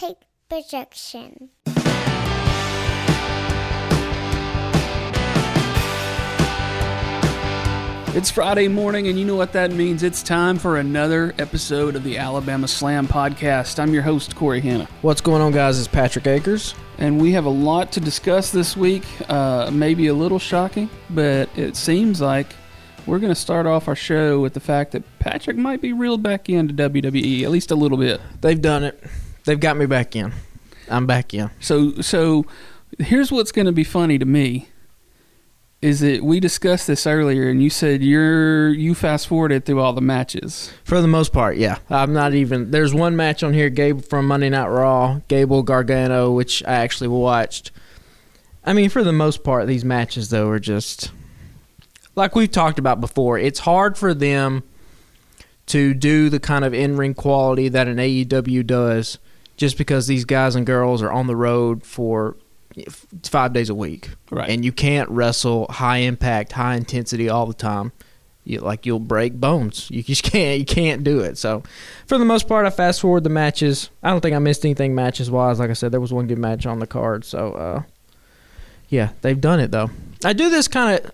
take projection. It's Friday morning, and you know what that means. It's time for another episode of the Alabama Slam Podcast. I'm your host, Corey Hanna. What's going on, guys? It's Patrick Akers. And we have a lot to discuss this week. Maybe a little shocking, but it seems like we're going to start off our show with the fact that Patrick might be reeled back into WWE, at least a little bit. They've done it. They've got me back in. I'm back in. So here's what's going to be funny to me. Is that we discussed this earlier, and you said you fast-forwarded through all the matches. For the most part, yeah. I'm not even... There's one match on here, Gable from Monday Night Raw, Gable Gargano, which I actually watched. I mean, for the most part, these matches, though, are just... Like we've talked about before, it's hard for them to do the kind of in-ring quality that an AEW does just because these guys and girls are on the road for 5 days a week. Right. And you can't wrestle high impact, high intensity all the time. You'll break bones. You just can't. You can't do it. So, for the most part, I fast forward the matches. I don't think I missed anything matches wise. Like I said, there was one good match on the card. So, yeah, they've done it though. I do this kind of.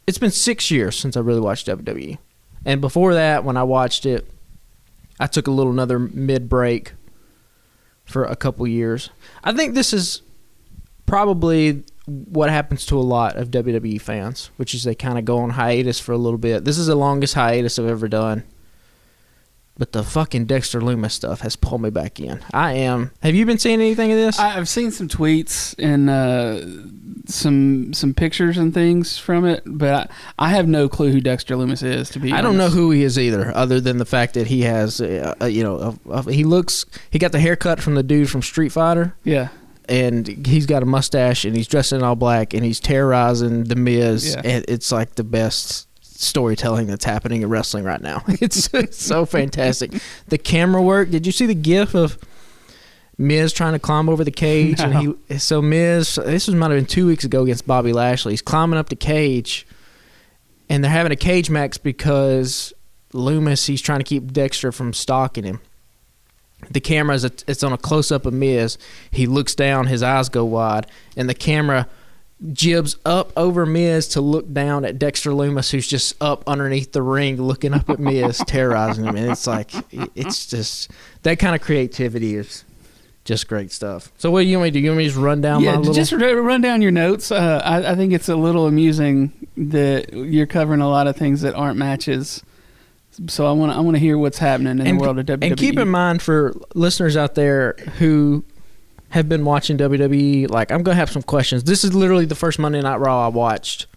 It's been 6 years since I really watched WWE, and before that, when I watched it, I took another mid break for a couple years. I think this is probably what happens to a lot of WWE fans, which is they kind of go on hiatus for a little bit. This is the longest hiatus I've ever done. But the fucking Dexter Lumis stuff has pulled me back in. Have you been seeing anything of this? I've seen some tweets and some pictures and things from it, but I have no clue who Dexter Lumis is, to be honest. I don't know who he is either, other than the fact that he has, he got the haircut from the dude from Street Fighter. Yeah. And he's got a mustache, and he's dressed in all black, and he's terrorizing The Miz. Yeah. And it's like the best storytelling that's happening in wrestling right now. It's so fantastic. The camera work. Did you see the gif of Miz trying to climb over the cage? No. And Miz, this might have been 2 weeks ago against Bobby Lashley. He's climbing up the cage, and they're having a cage match because Lumis, he's trying to keep Dexter from stalking him. The camera it's on a close-up of Miz. He looks down, his eyes go wide, and the camera jibs up over Miz to look down at Dexter Lumis, who's just up underneath the ring looking up at Miz, terrorizing him. And it's just, that kind of creativity is just great stuff. So what do you want me to do? You want me to just run down my little... just run down your notes. I think it's a little amusing that you're covering a lot of things that aren't matches. So I want to hear what's happening in the world of WWE. And keep in mind, for listeners out there who have been watching WWE, like, I'm going to have some questions. This is literally the first Monday Night Raw I watched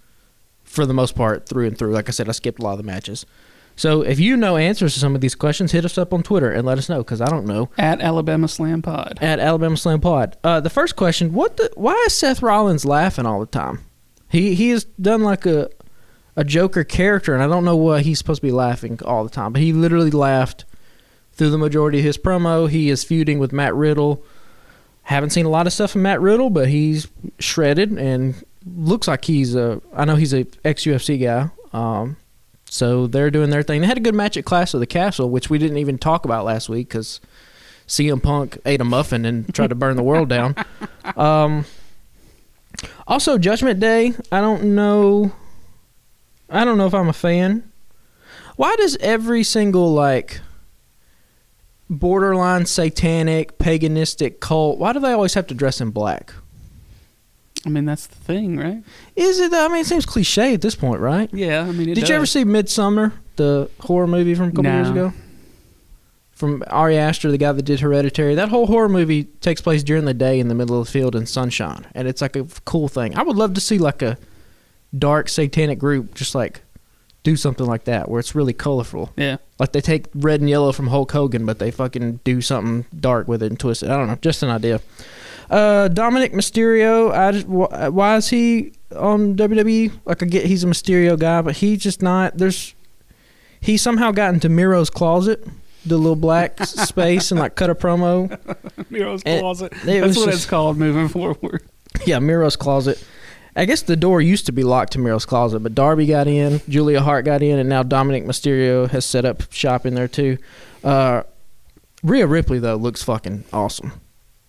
for the most part through and through. Like I said, I skipped a lot of the matches. So if you know answers to some of these questions, hit us up on Twitter and let us know, because I don't know. At Alabama Slam Pod. At Alabama Slam Pod. The first question, why is Seth Rollins laughing all the time? He has done like a Joker character, and I don't know why he's supposed to be laughing all the time, but he literally laughed through the majority of his promo. He is feuding with Matt Riddle. Haven't seen a lot of stuff from Matt Riddle, but he's shredded and looks like I know he's a ex-UFC guy. So they're doing their thing. They had a good match at Clash of the Castle, which we didn't even talk about last week because CM Punk ate a muffin and tried to burn the world down. Also, Judgment Day, I don't know if I'm a fan. Why does every single, borderline satanic, paganistic cult, why do they always have to dress in black? I mean, that's the thing, right? Is it? I mean, it seems cliche at this point, right? Yeah, I mean, Did you ever see Midsummer, the horror movie from a couple years ago? From Ari Aster, the guy that did Hereditary. That whole horror movie takes place during the day in the middle of the field in sunshine, and it's like a cool thing. I would love to see like a dark satanic group just do something like that where it's really colorful. Yeah. Like they take red and yellow from Hulk Hogan, but they fucking do something dark with it and twist it. I don't know. Just an idea. Dominic Mysterio, why is he on WWE? Like, I get he's a Mysterio guy, but he's just not. He somehow got into Miro's closet, the little black space, and cut a promo. Miro's closet. That's what it's called moving forward. Yeah, Miro's closet. I guess the door used to be locked to Miro's closet, but Darby got in, Julia Hart got in, and now Dominic Mysterio has set up shop in there too. Rhea Ripley, though, looks fucking awesome.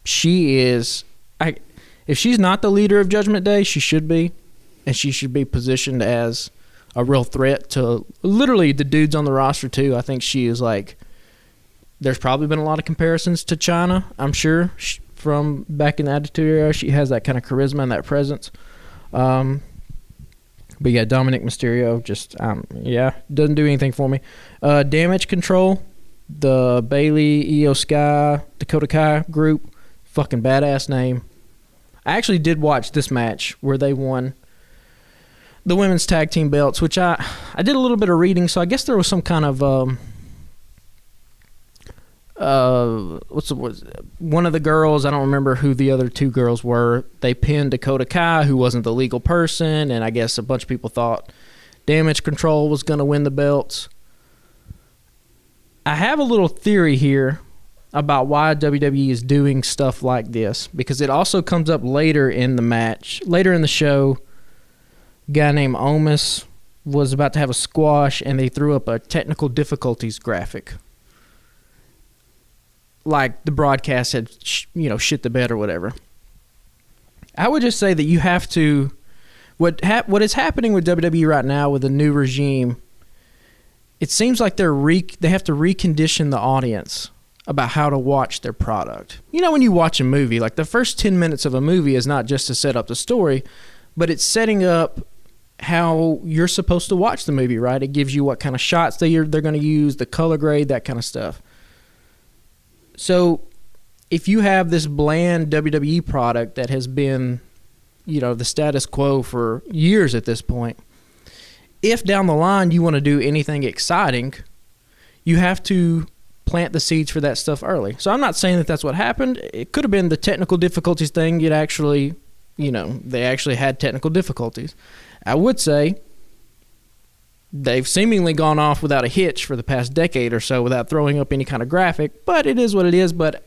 she is. If she's not the leader of Judgment Day, she should be, and she should be positioned as a real threat to literally the dudes on the roster too. I think she is like. There's probably been a lot of comparisons to China, I'm sure, from back in the Attitude Era. She has that kind of charisma and that presence. But yeah, Dominic Mysterio just, doesn't do anything for me. Damage Control, the Bayley, Io Sky, Dakota Kai group, fucking badass name. I actually did watch this match where they won the women's tag team belts, which I did a little bit of reading, so I guess there was some kind of one of the girls, I don't remember who the other two girls were, they pinned Dakota Kai, who wasn't the legal person, and I guess a bunch of people thought Damage Control was going to win the belts. I have a little theory here about why WWE is doing stuff like this, because it also comes up later in the match, later in the show. A guy named Omis was about to have a squash, and they threw up a technical difficulties graphic. Like the broadcast had, shit the bed or whatever. I would just say that you have to. What is happening with WWE right now with the new regime? It seems like they have to recondition the audience about how to watch their product. When you watch a movie, like the first 10 minutes of a movie is not just to set up the story, but it's setting up how you're supposed to watch the movie, right? It gives you what kind of shots they're going to use, the color grade, that kind of stuff. So if you have this bland WWE product that has been, the status quo for years at this point, if down the line you want to do anything exciting, you have to plant the seeds for that stuff early. So I'm not saying that that's what happened. It could have been the technical difficulties thing. They actually had technical difficulties. I would say they've seemingly gone off without a hitch for the past decade or so without throwing up any kind of graphic, but it is what it is. But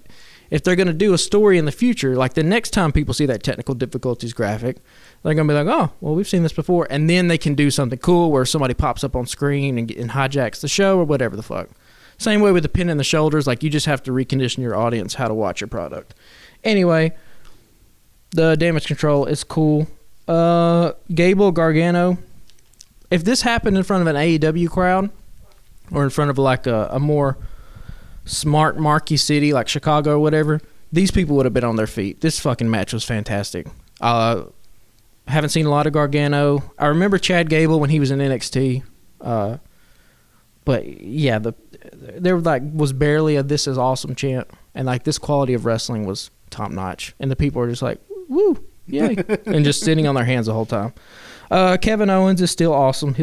if they're going to do a story in the future, like the next time people see that technical difficulties graphic, they're going to be like, oh, well, we've seen this before. And then they can do something cool where somebody pops up on screen and hijacks the show or whatever the fuck. Same way with the pin in the shoulders. Like, you just have to recondition your audience how to watch your product. Anyway, the Damage Control is cool. Gable, Gargano. If this happened in front of an AEW crowd or in front of like a more smart marquee city like Chicago or whatever, these people would have been on their feet. This fucking match was fantastic. Haven't seen a lot of Gargano. I remember Chad Gable when he was in NXT. But yeah, there was barely a "this is awesome" chant, and like this quality of wrestling was top notch, and the people were just like, "Woo, yay!" and just sitting on their hands the whole time. Kevin Owens is still awesome.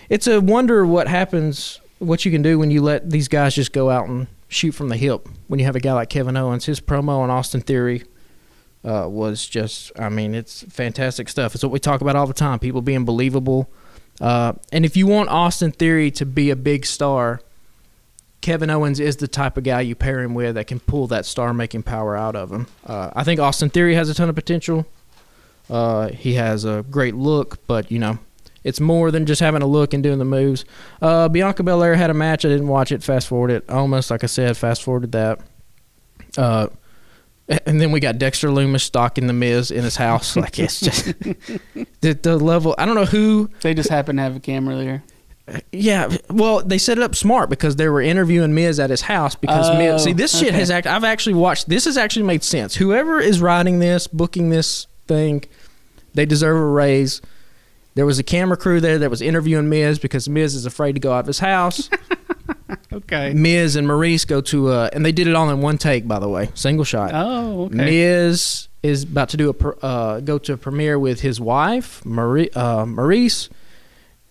It's a wonder what happens, what you can do when you let these guys just go out and shoot from the hip. When you have a guy like Kevin Owens, his promo on Austin Theory was just, it's fantastic stuff. It's what we talk about all the time, people being believable. And if you want Austin Theory to be a big star, Kevin Owens is the type of guy you pair him with that can pull that star-making power out of him. I think Austin Theory has a ton of potential. He has a great look, but, it's more than just having a look and doing the moves. Bianca Belair had a match. I didn't watch it. Fast-forwarded it. Almost, like I said, fast-forwarded that. And then we got Dexter Lumis stalking The Miz in his house. Like, it's just the level. I don't know who. They just happened to have a camera there. Yeah, well, they set it up smart because they were interviewing Miz at his house because Miz. See, this shit has I've actually watched. This has actually made sense. Whoever is writing this, booking this thing, they deserve a raise. There was a camera crew there that was interviewing Miz because Miz is afraid to go out of his house. Okay. Miz and Maurice go to and they did it all in one take, by the way, single shot. Oh, okay. Miz is about to do go to a premiere with his wife, Maurice.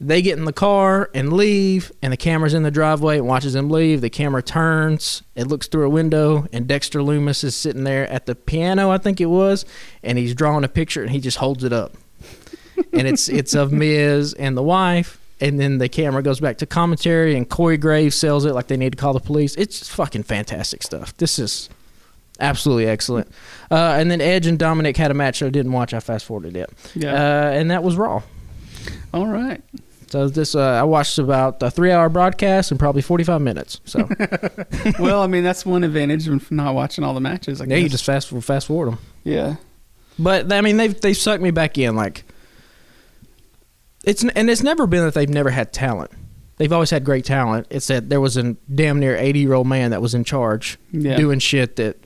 They get in the car and leave, and the camera's in the driveway and watches them leave. The camera turns, it looks through a window, and Dexter Lumis is sitting there at the piano, I think it was, and he's drawing a picture, and he just holds it up. And it's of Miz and the wife, and then the camera goes back to commentary, and Corey Graves sells it like they need to call the police. It's just fucking fantastic stuff. This is absolutely excellent. And then Edge and Dominic had a match that I didn't watch. I fast-forwarded it. Yeah. And that was Raw. All right. So this, I watched about a 3-hour broadcast in probably 45 minutes. So, Well, I mean, that's one advantage of not watching all the matches. I guess. you just fast forward them. Yeah. But I mean, they've sucked me back in. Like, it's never been that they've never had talent. They've always had great talent. It's that there was a damn near 80-year-old man that was in charge, doing shit that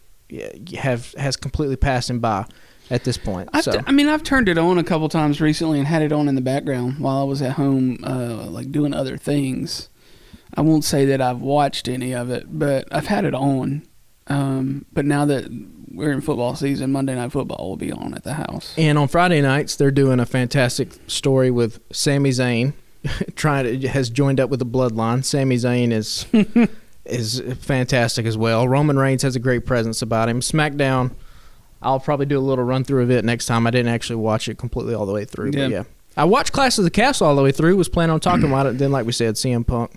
has completely passed him by at this point. I've turned it on a couple times recently and had it on in the background while I was at home, like doing other things. I won't say that I've watched any of it, but I've had it on. But now that we're in football season, Monday Night Football will be on at the house. And on Friday nights, they're doing a fantastic story with Sami Zayn. Has joined up with the Bloodline. Sami Zayn is fantastic as well. Roman Reigns has a great presence about him. SmackDown, I'll probably do a little run through of it next time. I didn't actually watch it completely all the way through, but yeah. I watched Clash of the Castle all the way through. Was planning on talking about it. Then, like we said, CM Punk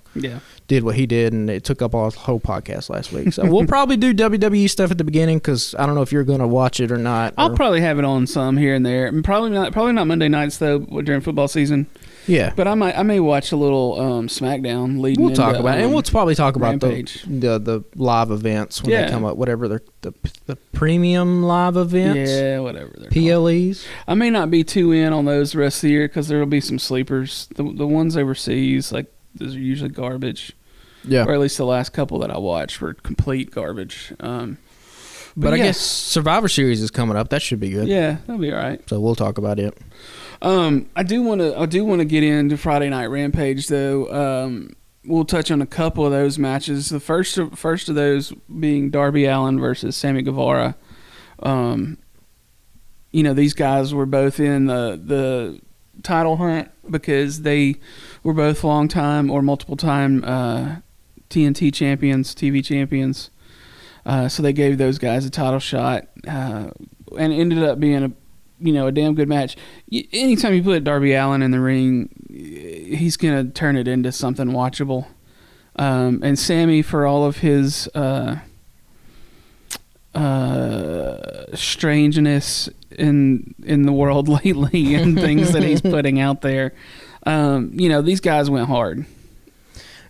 did what he did, and it took up our whole podcast last week. So we'll probably do WWE stuff at the beginning because I don't know if you're going to watch it or not. I'll probably have it on some here and there. Probably not Monday nights though during football season. Yeah, but I may watch a little SmackDown leading. We'll talk about it, and we'll probably talk about Rampage. the live events when they come up. Whatever the premium live events. Yeah, whatever they're PLEs. called. I may not be too in on those the rest of the year because there'll be some sleepers. The ones overseas, like those are usually garbage. Yeah, or at least the last couple that I watched were complete garbage. But I guess Survivor Series is coming up. That should be good. Yeah, that'll be all right. So we'll talk about it. I do want to get into Friday Night Rampage though. We'll touch on a couple of those matches. The first of those being Darby Allin versus Sammy Guevara. These guys were both in the title hunt because they were both long-time or multiple-time TNT champions, TV champions. So they gave those guys a title shot, and it ended up being a damn good match. Anytime you put Darby Allin in the ring, he's gonna turn it into something watchable. And Sammy, for all of his strangeness in the world lately and things that he's putting out there, these guys went hard.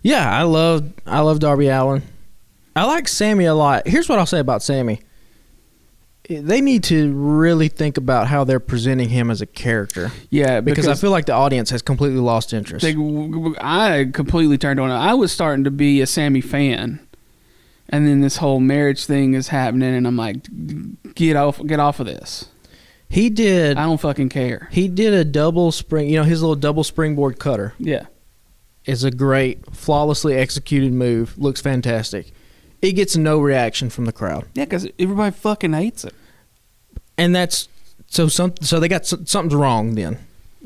Yeah, I love Darby Allin. I like Sammy a lot. Here's what I'll say about Sammy. They need to really think about how they're presenting him as a character. Yeah, because I feel like the audience has completely lost interest. I completely turned on it. I was starting to be a Sammy fan, and then this whole marriage thing is happening, and I'm like, get off of this. He did. I don't fucking care. He did a double spring. His little double springboard cutter. Yeah, is a great, flawlessly executed move. Looks fantastic. It gets no reaction from the crowd. Yeah, because everybody fucking hates it. And that's so they got something's wrong then,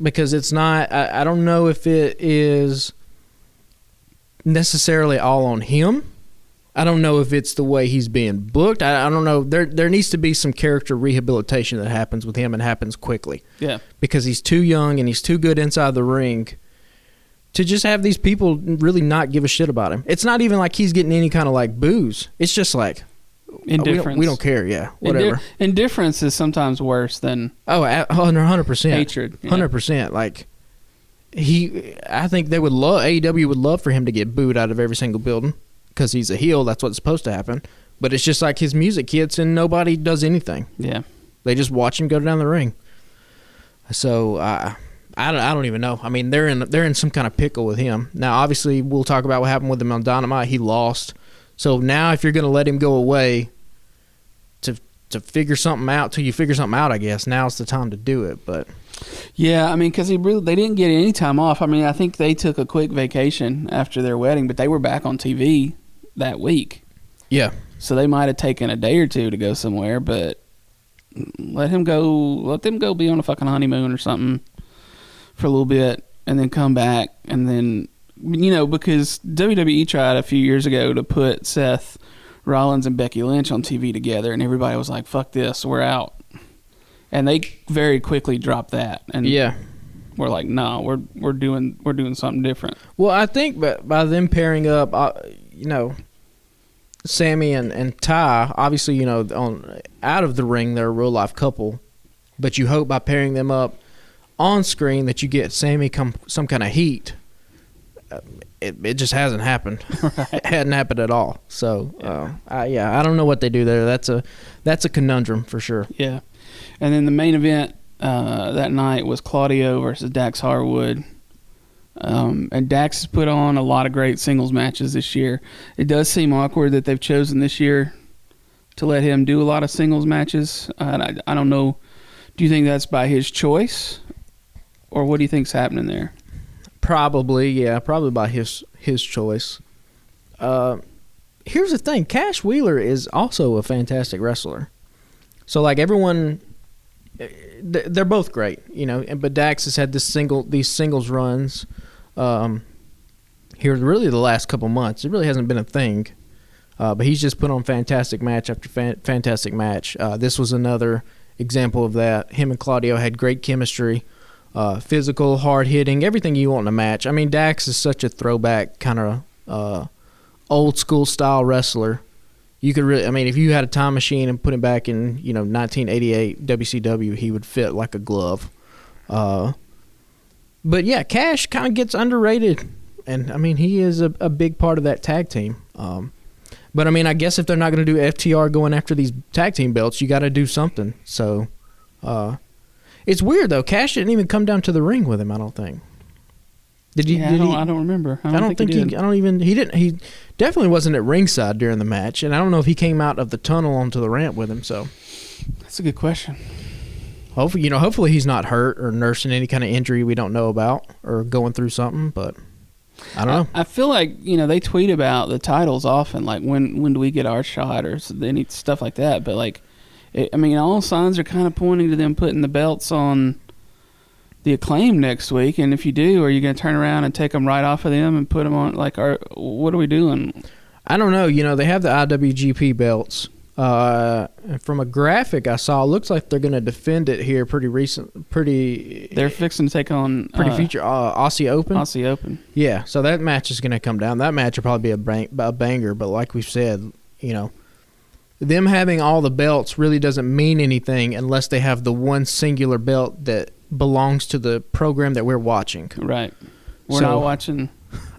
because it's not. I don't know if it is necessarily all on him. I don't know if it's the way he's being booked. I don't know. There needs to be some character rehabilitation that happens with him and happens quickly. Yeah, because he's too young and he's too good inside the ring to just have these people really not give a shit about him. It's not even like he's getting any kind of like booze. It's just like indifference. We don't care. Yeah, whatever. Indifference is sometimes worse than 100% hatred. 100%. Like I think they would love AEW would love for him to get booed out of every single building because he's a heel. That's what's supposed to happen. But it's just like his music hits and nobody does anything. Yeah, they just watch him go down the ring. So I don't even know. I mean, they're in some kind of pickle with him. Now, obviously, we'll talk about what happened with him on Dynamite. He lost. So now if you're going to let him go away to figure something out, till you figure something out, I guess, now's the time to do it. But yeah, I mean, because they didn't get any time off. I mean, I think they took a quick vacation after their wedding, but they were back on TV that week. Yeah. So they might have taken a day or two to go somewhere, but let them go be on a fucking honeymoon or something for a little bit and then come back. And then, because WWE tried a few years ago to put Seth Rollins and Becky Lynch on TV together, and everybody was like, fuck this, we're out. And they very quickly dropped that. And yeah, we're like, no, we're doing something different. Well, I think by them pairing up, Sammy and Ty, obviously, out of the ring, they're a real life couple, but you hope by pairing them up on screen that you get Sammy some kind of heat it just hasn't happened. Right. It hadn't happened at all. So I don't know what they do there. That's a conundrum for sure. Yeah. And then the main event that night was Claudio versus Dax Harwood. And Dax has put on a lot of great singles matches this year. It does seem awkward that they've chosen this year to let him do a lot of singles matches. I don't know. Do you think that's by his choice, or what do you think's happening there? Probably by his choice. Here's the thing: Cash Wheeler is also a fantastic wrestler. So like everyone, they're both great, But Dax has had these singles runs here really the last couple months. It really hasn't been a thing, but he's just put on fantastic match after fantastic match. This was another example of that. Him and Claudio had great chemistry, physical, hard hitting, everything you want in a match. I mean, Dax is such a throwback kind of old school style wrestler. You could really, I mean, if you had a time machine and put him back in, 1988 WCW, he would fit like a glove. But yeah, Cash kind of gets underrated, and I mean, he is a big part of that tag team. But I mean, I guess if they're not going to do FTR going after these tag team belts, you got to do something. So, it's weird though. Cash didn't even come down to the ring with him. I don't think. Did he? I don't remember. I don't think he did. He didn't. He definitely wasn't at ringside during the match, and I don't know if he came out of the tunnel onto the ramp with him. So, that's a good question. Hopefully he's not hurt or nursing any kind of injury we don't know about or going through something. But I don't know. I feel like they tweet about the titles often, like when do we get our shot or any stuff like that. But like, all signs are kind of pointing to them putting the belts on the Acclaim next week, and if you do, are you going to turn around and take them right off of them and put them on? Like, what are we doing? I don't know. They have the IWGP belts. From a graphic I saw, it looks like they're going to defend it here pretty recent. They're fixing to take on future Aussie Open. Aussie Open. Yeah, so that match is going to come down. That match will probably be a banger. But like we've said, them having all the belts really doesn't mean anything unless they have the one singular belt that belongs to the program that we're watching. Right. We're not watching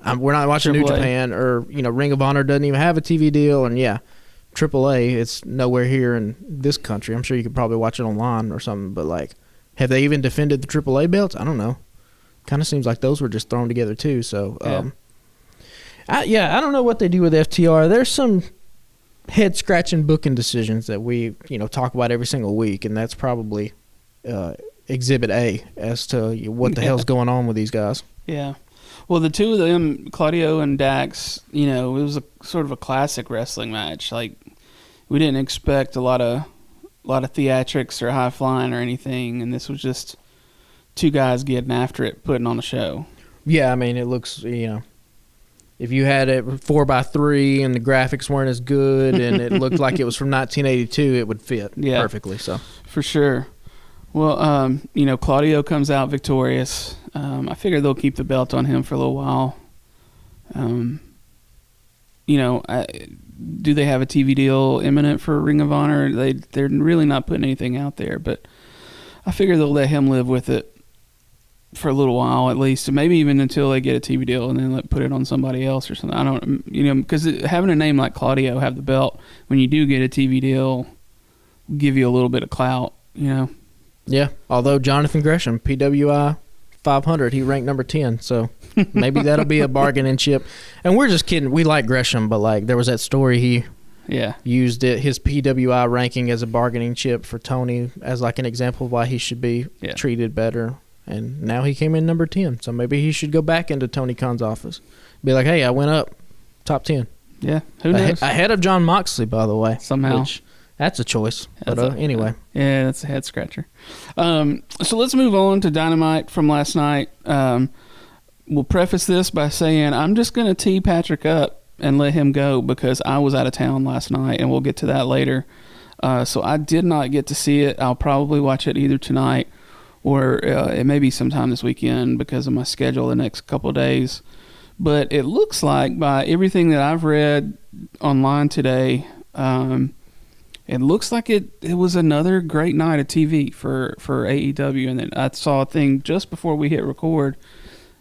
New Japan, or Ring of Honor doesn't even have a TV deal, and AAA, it's nowhere here in this country. I'm sure you could probably watch it online or something, but like, have they even defended the AAA belts? I don't know. Kind of seems like those were just thrown together too. So, I don't know what they do with FTR. There's some head scratching booking decisions that we talk about every single week, and that's probably Exhibit A as to what the hell's going on with these guys. Yeah. Well, the two of them, Claudio and Dax, it was a sort of a classic wrestling match. Like, we didn't expect a lot of theatrics or high flying or anything, and this was just two guys getting after it, putting on a show. Yeah, I mean, it looks, if you had it 4x3 and the graphics weren't as good and it looked like it was from 1982, it would fit perfectly. So for sure. Well, Claudio comes out victorious. I figure they'll keep the belt on him for a little while. Do they have a TV deal imminent for Ring of Honor? They're really not putting anything out there, but I figure they'll let him live with it for a little while at least, and maybe even until they get a TV deal, and then put it on somebody else or something. I don't, because having a name like Claudio have the belt when you do get a TV deal, give you a little bit of clout, Yeah, although Jonathan Gresham, PWI 500, he ranked number 10, so maybe that'll be a bargaining chip. And we're just kidding. We like Gresham, but like there was that story he used his PWI ranking as a bargaining chip for Tony as like an example of why he should be treated better. And now he came in number 10, so maybe he should go back into Tony Khan's office. Be like, hey, I went up top 10. Yeah, who knows? Ahead of John Moxley, by the way. Somehow. That's a choice. But anyway. Yeah, that's a head scratcher. So let's move on to Dynamite from last night. We'll preface this by saying I'm just going to tee Patrick up and let him go because I was out of town last night, and we'll get to that later. So I did not get to see it. I'll probably watch it either tonight or it may be sometime this weekend because of my schedule the next couple of days. But it looks like by everything that I've read online today, it looks like it was another great night of TV for AEW. And then I saw a thing just before we hit record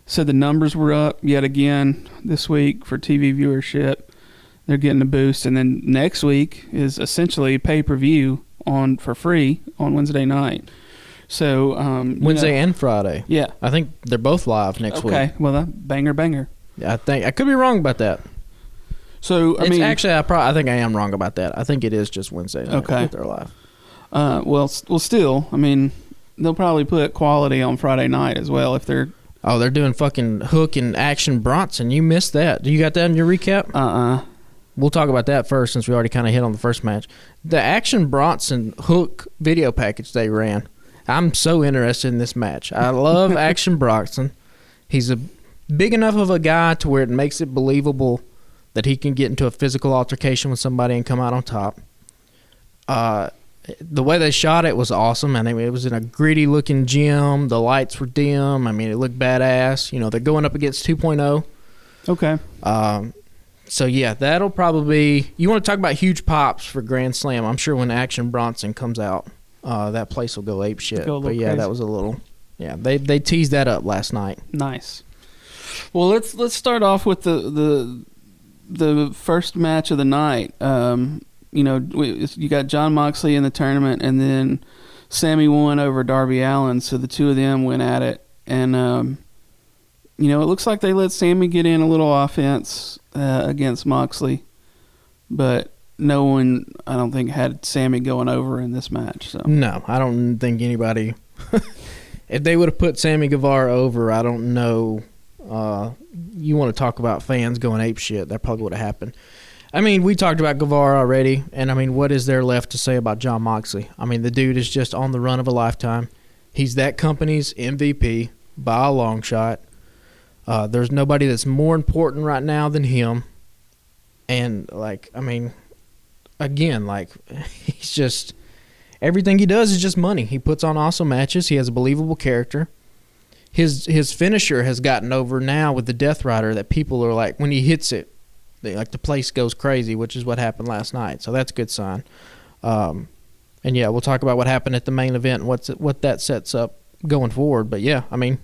So the numbers were up yet again this week for TV viewership. They're getting a boost, and then next week is essentially pay-per-view for free on Wednesday night. So Wednesday and Friday. Yeah, I think they're both live next week. Okay, well, banger. Yeah, I could be wrong about that. So I mean, actually, I think I am wrong about that. I think it is just Wednesday night that they're live. Well, still, I mean, they'll probably put quality on Friday night as well if they're. Oh, they're doing fucking Hook and Action Bronson. You missed that. Do you got that in your recap? We'll talk about that first since we already kind of hit on the first match. The Action Bronson Hook video package they ran. I'm so interested in this match. I love Action Bronson. He's a big enough of a guy to where it makes it believable that he can get into a physical altercation with somebody and come out on top. The way they shot it was awesome. I mean, it was in a gritty-looking gym. The lights were dim. I mean, it looked badass. You know, they're going up against 2.0. Okay. So, yeah, that'll probably be... You want to talk about huge pops for Grand Slam. I'm sure when Action Bronson comes out, that place will go ape shit. But, yeah, crazy. That was a little... Yeah, they teased that up last night. Nice. Well, let's start off with the first match of the night. You know, you got Jon Moxley in the tournament, and then Sammy won over Darby Allin, so the two of them went at it. And, you know, it looks like they let Sammy get in a little offense against Moxley, but no one, I don't think, had Sammy going over in this match. So no, I don't think anybody... If they would have put Sammy Guevara over, I don't know. You want to talk about fans going ape shit, that probably would have happened. I mean, we talked about Guevara already, and I mean, what is there left to say about Jon Moxley? I mean, the dude is just on the run of a lifetime. He's that company's MVP by a long shot. There's nobody that's more important right now than him. And, like, I mean, again, like, he's just... Everything he does is just money. He puts on awesome matches. He has a believable character. His finisher has gotten over now with the Death Rider that people are like, when he hits it, the place goes crazy, which is what happened last night. So that's a good sign. And yeah, we'll talk about what happened at the main event and what that sets up going forward. But yeah, I mean,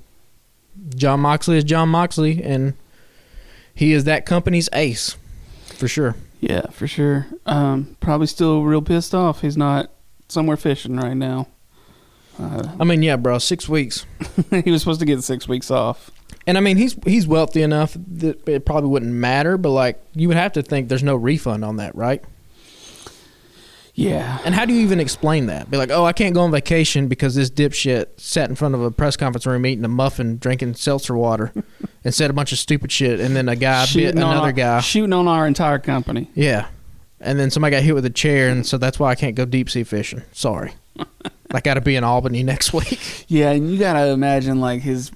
Jon Moxley is Jon Moxley, and he is that company's ace for sure. Yeah, for sure. Probably still real pissed off. He's not somewhere fishing right now. I mean, yeah, bro, 6 weeks. He was supposed to get 6 weeks off. And I mean, he's wealthy enough that it probably wouldn't matter, but like, you would have to think there's no refund on that, right? Yeah. And how do you even explain that? Be like, oh, I can't go on vacation because this dipshit sat in front of a press conference room eating a muffin, drinking seltzer water, and said a bunch of stupid shit, and then a guy bit another guy. Shooting on our entire company. Yeah. And then somebody got hit with a chair, and so that's why I can't go deep sea fishing. Sorry. I got to be in Albany next week. Yeah, and you got to imagine, like, his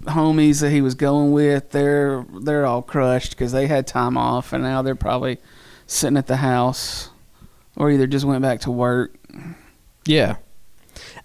homies that he was going with, they're all crushed because they had time off, and now they're probably sitting at the house or either just went back to work. Yeah.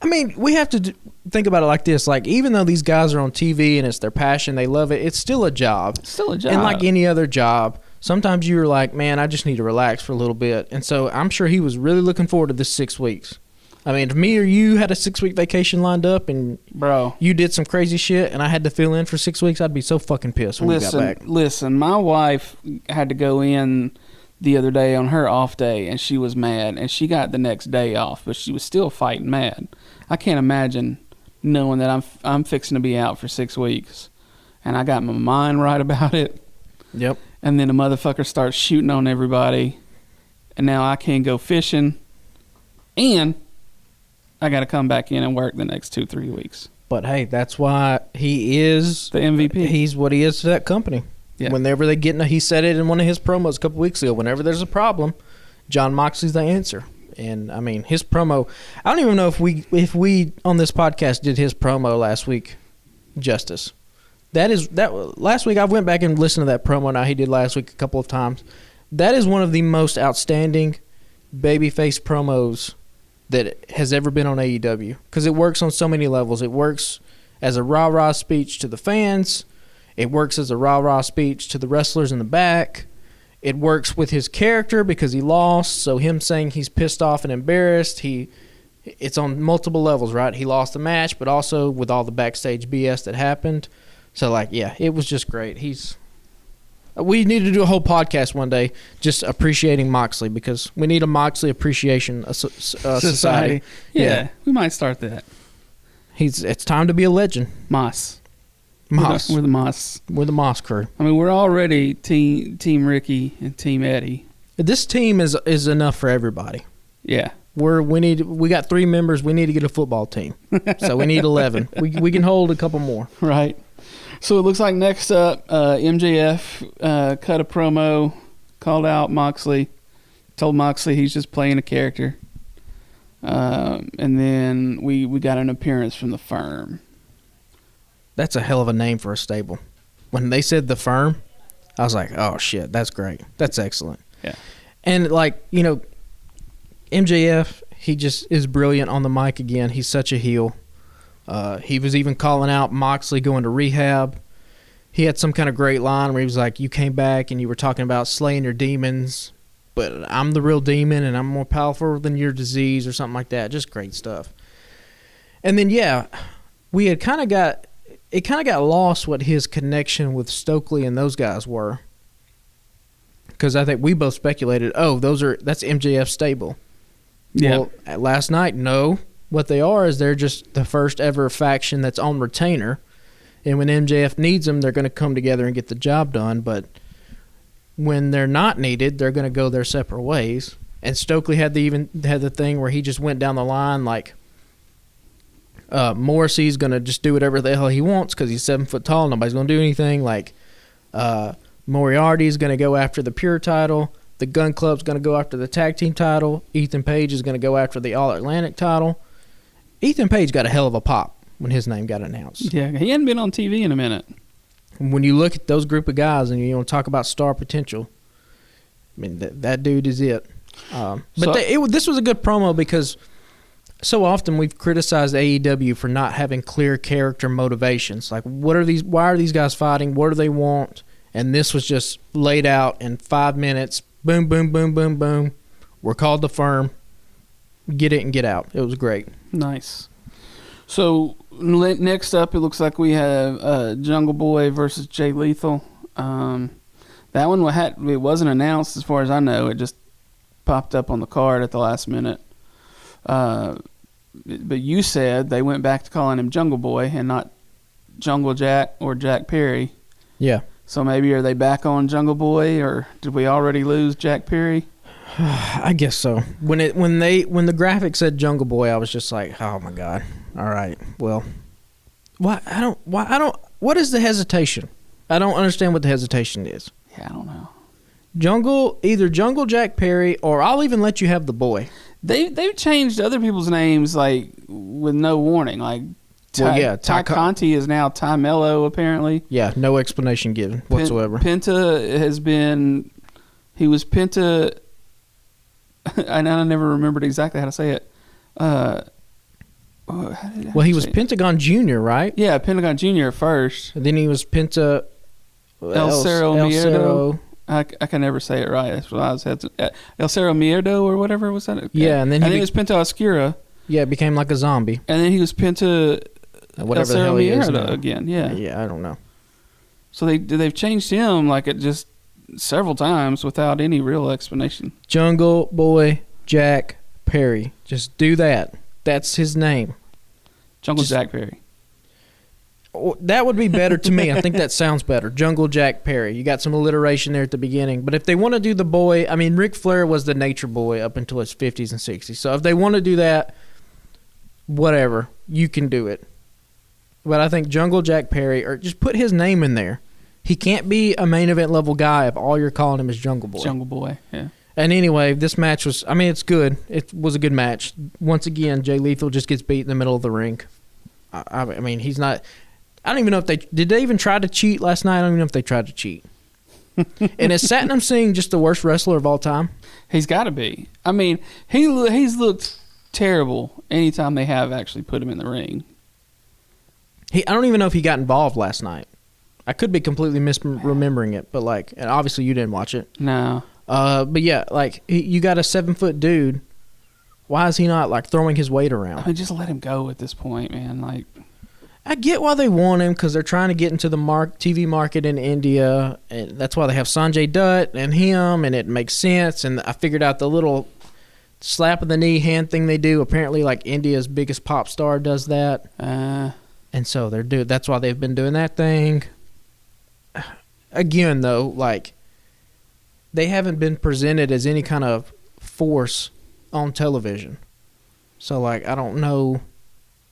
I mean, we have to think about it like this. Like, even though these guys are on TV and it's their passion, they love it, it's still a job. It's still a job. And like any other job, sometimes you're like, man, I just need to relax for a little bit. And so I'm sure he was really looking forward to this 6 weeks. I mean, if me or you had a 6-week vacation lined up and bro, you did some crazy shit and I had to fill in for 6 weeks, I'd be so fucking pissed when you got back. Listen, my wife had to go in the other day on her off day, and she was mad, and she got the next day off, but she was still fighting mad. I can't imagine knowing that I'm fixing to be out for 6 weeks, and I got my mind right about it. Yep. And then a motherfucker starts shooting on everybody, and now I can't go fishing, and I got to come back in and work the next 2-3 weeks. But hey, that's why he is the MVP. He's what he is to that company. Yeah. Whenever they get he said it in one of his promos a couple weeks ago. Whenever there's a problem, Jon Moxley's the answer. And I mean, his promo. I don't even know if we on this podcast did his promo last week justice. That last week I went back and listened to that promo. Now he did last week a couple of times. That is one of the most outstanding babyface promos that has ever been on AEW, because it works on so many levels. It works as a rah-rah speech to the fans. It works as a rah-rah speech to the wrestlers in the back. It works with his character because he lost, so him saying he's pissed off and embarrassed, it's on multiple levels, right? He lost the match, but also with all the backstage BS that happened. So, like, yeah, it was just great. We need to do a whole podcast one day just appreciating Moxley, because we need a Moxley appreciation society. Yeah, we might start that. It's time to be a legend. Moss. Moss. We're the Moss. We're the Moss crew. I mean, we're already Team Ricky and Team Eddie. This team is enough for everybody. Yeah. We got 3 members. We need to get a football team. So we need 11. We can hold a couple more. Right. So it looks like next up, MJF cut a promo, called out Moxley, told Moxley he's just playing a character. And then we got an appearance from the Firm. That's a hell of a name for a stable. When they said the Firm, I was like, oh, shit, that's great. That's excellent. Yeah. And, like, you know, MJF, he just is brilliant on the mic again. He's such a heel. He was even calling out Moxley going to rehab. He had some kind of great line where he was like, you came back and you were talking about slaying your demons, but I'm the real demon and I'm more powerful than your disease, or something like that. Just great stuff. And then, yeah, we had kind of got lost what his connection with Stokely and those guys were. Because I think we both speculated, that's MJF's stable. Yeah. Well, last night, no. What they are is they're just the first ever faction that's on retainer. And when MJF needs them, they're going to come together and get the job done. But when they're not needed, they're going to go their separate ways. And Stokely had the thing where he just went down the line like Morrissey's going to just do whatever the hell he wants because he's 7 foot tall. Nobody's going to do anything. Like Moriarty's going to go after the Pure title. The Gun Club's going to go after the Tag Team title. Ethan Page is going to go after the All Atlantic title. Ethan Page got a hell of a pop when his name got announced. Yeah, he hadn't been on TV in a minute. When you look at those group of guys and you want to talk about star potential, I mean, that dude is it. This was a good promo because so often we've criticized AEW for not having clear character motivations. Like, why are these guys fighting? What do they want? And this was just laid out in 5 minutes. Boom, boom, boom, boom, boom. We're called the Firm. Get it and get out. It was great. Nice. So next up, it looks like we have Jungle Boy versus Jay Lethal. That one it wasn't announced as far as I know. It just popped up on the card at the last minute. But you said they went back to calling him Jungle Boy and not Jungle Jack or Jack Perry. Yeah. So maybe are they back on Jungle Boy, or did we already lose Jack Perry? I guess so. When the graphic said Jungle Boy, I was just like, oh my god. All right. Well, what is the hesitation? I don't understand what the hesitation is. Yeah, I don't know. Either Jungle Jack Perry, or I'll even let you have the boy. They've changed other people's names like with no warning. Like Ty Conti is now Ty Mello apparently. Yeah, no explanation given whatsoever. Penta has been. He was Penta. I never remembered exactly how to say it. He was Pentagon Jr., right? Yeah, Pentagon Jr. first. And then he was Penta. El Cerro Miedo. I can never say it right. That's what I was El Cerro Miedo or whatever was that? Okay. Yeah, and then he was Penta Oscura. Yeah, it became like a zombie. And then he was Penta whatever El Cerro the hell he is Miedo again. Yeah. Yeah, I don't know. So they've changed him like it just several times without any real explanation. Jungle Boy Jack Perry. Just do that. That's his name. Jack Perry. That would be better to me. I think that sounds better. Jungle Jack Perry. You got some alliteration there at the beginning. But if they want to do the boy, I mean, Ric Flair was the Nature Boy up until his 50s and 60s. So if they want to do that, whatever, you can do it. But I think Jungle Jack Perry, or just put his name in there. He can't be a main event level guy if all you're calling him is Jungle Boy. Jungle Boy, yeah. And anyway, this match was, I mean, it's good. It was a good match. Once again, Jay Lethal just gets beat in the middle of the ring. I mean, he's not, I don't even know if did they even try to cheat last night? I don't even know if they tried to cheat. And is Satnam Singh just the worst wrestler of all time? He's got to be. I mean, he's looked terrible anytime they have actually put him in the ring. I don't even know if he got involved last night. I could be completely misremembering it, but like, and obviously you didn't watch it. No. But yeah, like you got a 7-foot dude. Why is he not like throwing his weight around? I mean, just let him go at this point, man. Like, I get why they want him because they're trying to get into the TV market in India, and that's why they have Sanjay Dutt and him, and it makes sense. And I figured out the little slap of the knee hand thing they do. Apparently, like India's biggest pop star does that, and so that's why they've been doing that thing. Again, though, like they haven't been presented as any kind of force on television, so like I don't know.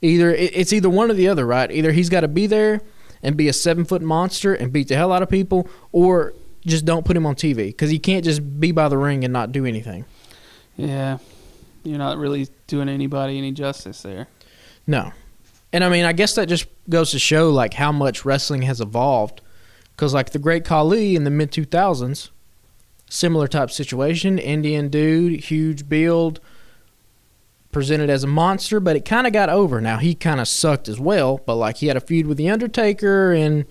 It's either one or the other, right? Either he's got to be there and be a 7-foot monster and beat the hell out of people, or just don't put him on TV because he can't just be by the ring and not do anything. Yeah, you're not really doing anybody any justice there. No. And I mean, I guess that just goes to show like how much wrestling has evolved. Because like the Great Khali in the mid-2000s, similar type situation, Indian dude, huge build, presented as a monster, but it kind of got over. Now, he kind of sucked as well, but like he had a feud with The Undertaker, and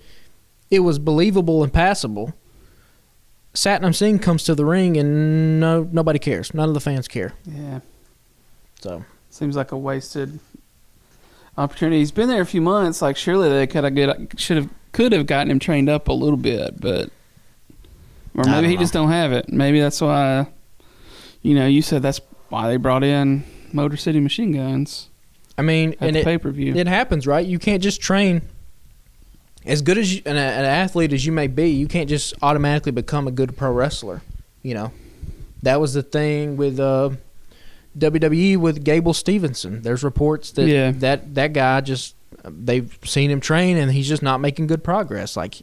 it was believable and passable. Satnam Singh comes to the ring, and nobody cares. None of the fans care. Yeah. So seems like a wasted opportunity. He's been there a few months. Like surely they could have gotten him trained up a little bit, but or maybe he just don't have it. Maybe that's why. You said that's why they brought in Motor City Machine Guns. I mean, at the pay-per-view. It happens, right? You can't just train as good as an athlete as you may be. You can't just automatically become a good pro wrestler. That was the thing with WWE with Gable Stevenson. There's reports that that guy just they've seen him train and he's just not making good progress. Like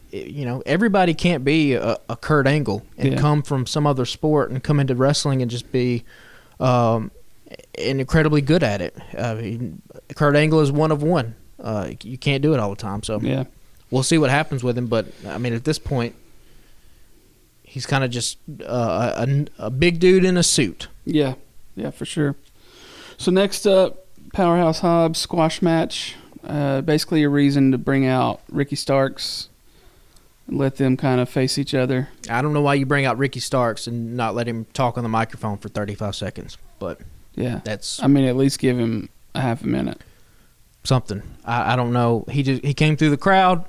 everybody can't be a Kurt Angle and come from some other sport and come into wrestling and just be and incredibly good at it. Kurt Angle is one of one. You can't do it all the time. So we'll see what happens with him. But I mean, at this point, he's kind of just a big dude in a suit. Yeah, for sure. So next up, Powerhouse Hobbs squash match. Basically a reason to bring out Ricky Starks and let them kind of face each other. I don't know why you bring out Ricky Starks and not let him talk on the microphone for 35 seconds, but I mean, at least give him a half a minute. Something. I don't know. He came through the crowd.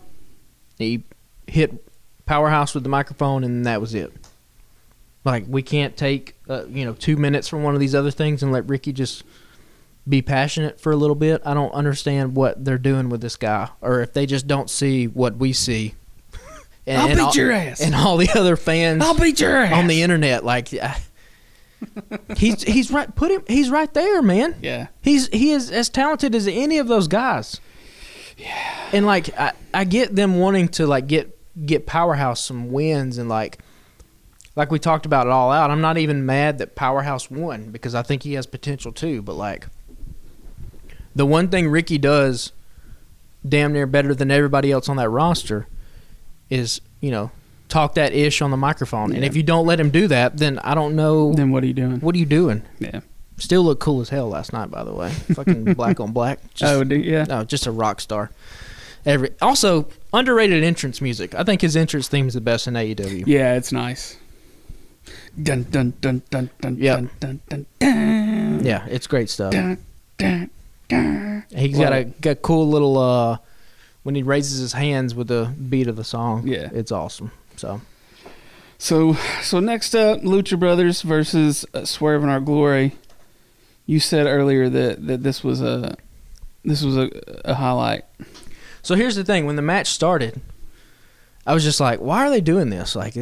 He hit Powerhouse with the microphone, and that was it. Like, we can't take 2 minutes from one of these other things and let Ricky just be passionate for a little bit. I don't understand what they're doing with this guy, or if they just don't see what we see. I'll beat your ass. And all the other fans. I'll beat your ass on the internet. Like, he's right. He's right there, man. Yeah. He is as talented as any of those guys. Yeah. And like, I get them wanting to like get Powerhouse some wins, and like we talked about it all out. I'm not even mad that Powerhouse won because I think he has potential too. But like, the one thing Ricky does damn near better than everybody else on that roster is, talk that ish on the microphone. Yeah. And if you don't let him do that, then I don't know. Then what are you doing? What are you doing? Yeah. Still looked cool as hell last night, by the way. Fucking black on black. No, just a rock star. Also, underrated entrance music. I think his entrance theme is the best in AEW. Yeah, it's nice. Dun dun dun dun dun dun dun dun dun. Yeah, it's great stuff. Dun, dun, dun. He's got a cool little when he raises his hands with the beat of the song. Yeah, it's awesome. So next up, Lucha Brothers versus Swerve in Our Glory. You said earlier that this was a highlight. So here's the thing: when the match started, I was just like, "Why are they doing this? Like,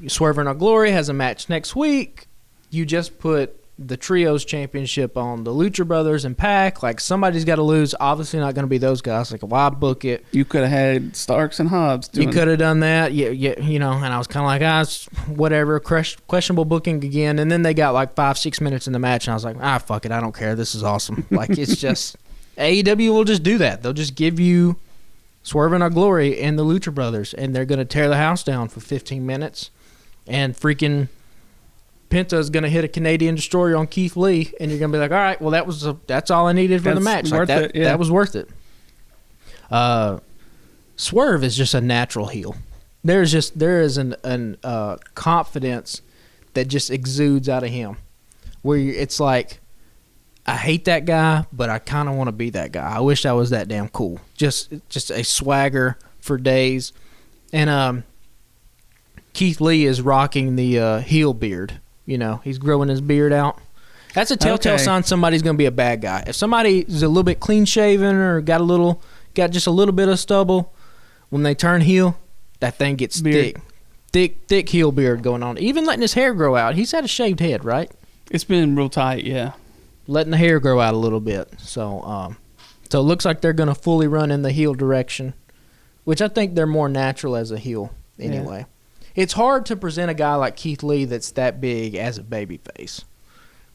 Swerve in Our Glory has a match next week. You just put the Trios Championship on the Lucha Brothers and Pac. Like, somebody's got to lose. Obviously, not going to be those guys. Like, why book it? You could have had Starks and Hobbs. You could have done that. Yeah. And I was kind of like, whatever. Questionable booking again. And then they got like 5-6 minutes in the match, and I was like, fuck it. I don't care. This is awesome. Like, it's just AEW will just do that. They'll just give you Swerve in Our Glory and the Lucha Brothers, and they're going to tear the house down for 15 minutes, and freaking Penta's going to hit a Canadian Destroyer on Keith Lee, and you're going to be like, all right, well, that's all I needed for the match. Like, that was worth it. Swerve is just a natural heel. There is an confidence that just exudes out of him, where it's like, I hate that guy, but I kind of want to be that guy. I wish I was that damn cool. Just a swagger for days. And Keith Lee is rocking the heel beard. You know, he's growing his beard out. That's a telltale sign somebody's going to be a bad guy. If somebody is a little bit clean shaven or got just a little bit of stubble, when they turn heel, that thing gets thick heel beard going on. Even letting his hair grow out. He's had a shaved head, right? It's been real tight, yeah. Letting the hair grow out a little bit. So it looks like they're going to fully run in the heel direction, which I think they're more natural as a heel anyway. Yeah. It's hard to present a guy like Keith Lee that's that big as a babyface,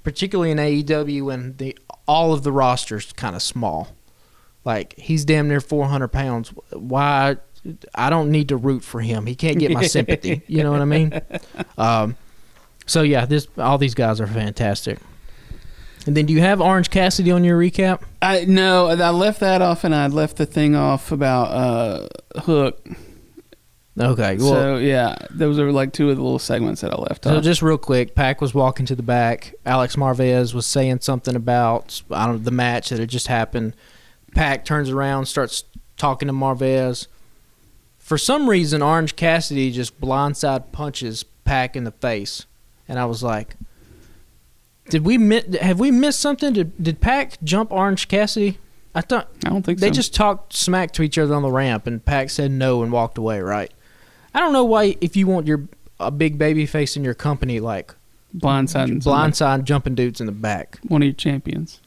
particularly in AEW when all of the roster's kind of small. Like, he's damn near 400 pounds. Why? I don't need to root for him. He can't get my sympathy. You know what I mean? So, yeah, all these guys are fantastic. And then do you have Orange Cassidy on your recap? No, I left that off, and I left the thing off about Hook. Okay. Well, so, yeah, those are like two of the little segments that I left off. So just real quick, Pac was walking to the back. Alex Marvez was saying something about the match that had just happened. Pac turns around, starts talking to Marvez. For some reason, Orange Cassidy just blindside punches Pac in the face. And I was like, have we missed something? Did Pac jump Orange Cassidy? I don't think so. They just talked smack to each other on the ramp, and Pac said no and walked away, right? I don't know why, if you want a big baby face in your company, like blindside jumping dudes in the back. One of your champions.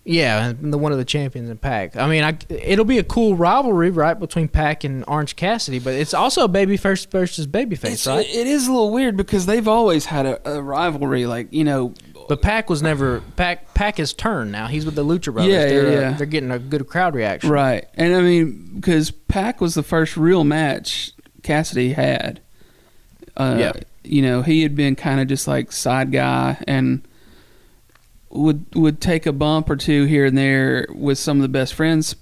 Yeah, and one of the champions in Pac. I mean, it'll be a cool rivalry, right, between Pac and Orange Cassidy, but it's also a babyface versus babyface, right? It is a little weird because they've always had a rivalry, like, you know. But Pac was never Pac has turned now. He's with the Lucha Brothers. Yeah. They're getting a good crowd reaction. Right. And I mean, because Pac was the first real match Cassidy had. You know, he had been kind of just like side guy and would take a bump or two here and there with some of the best friends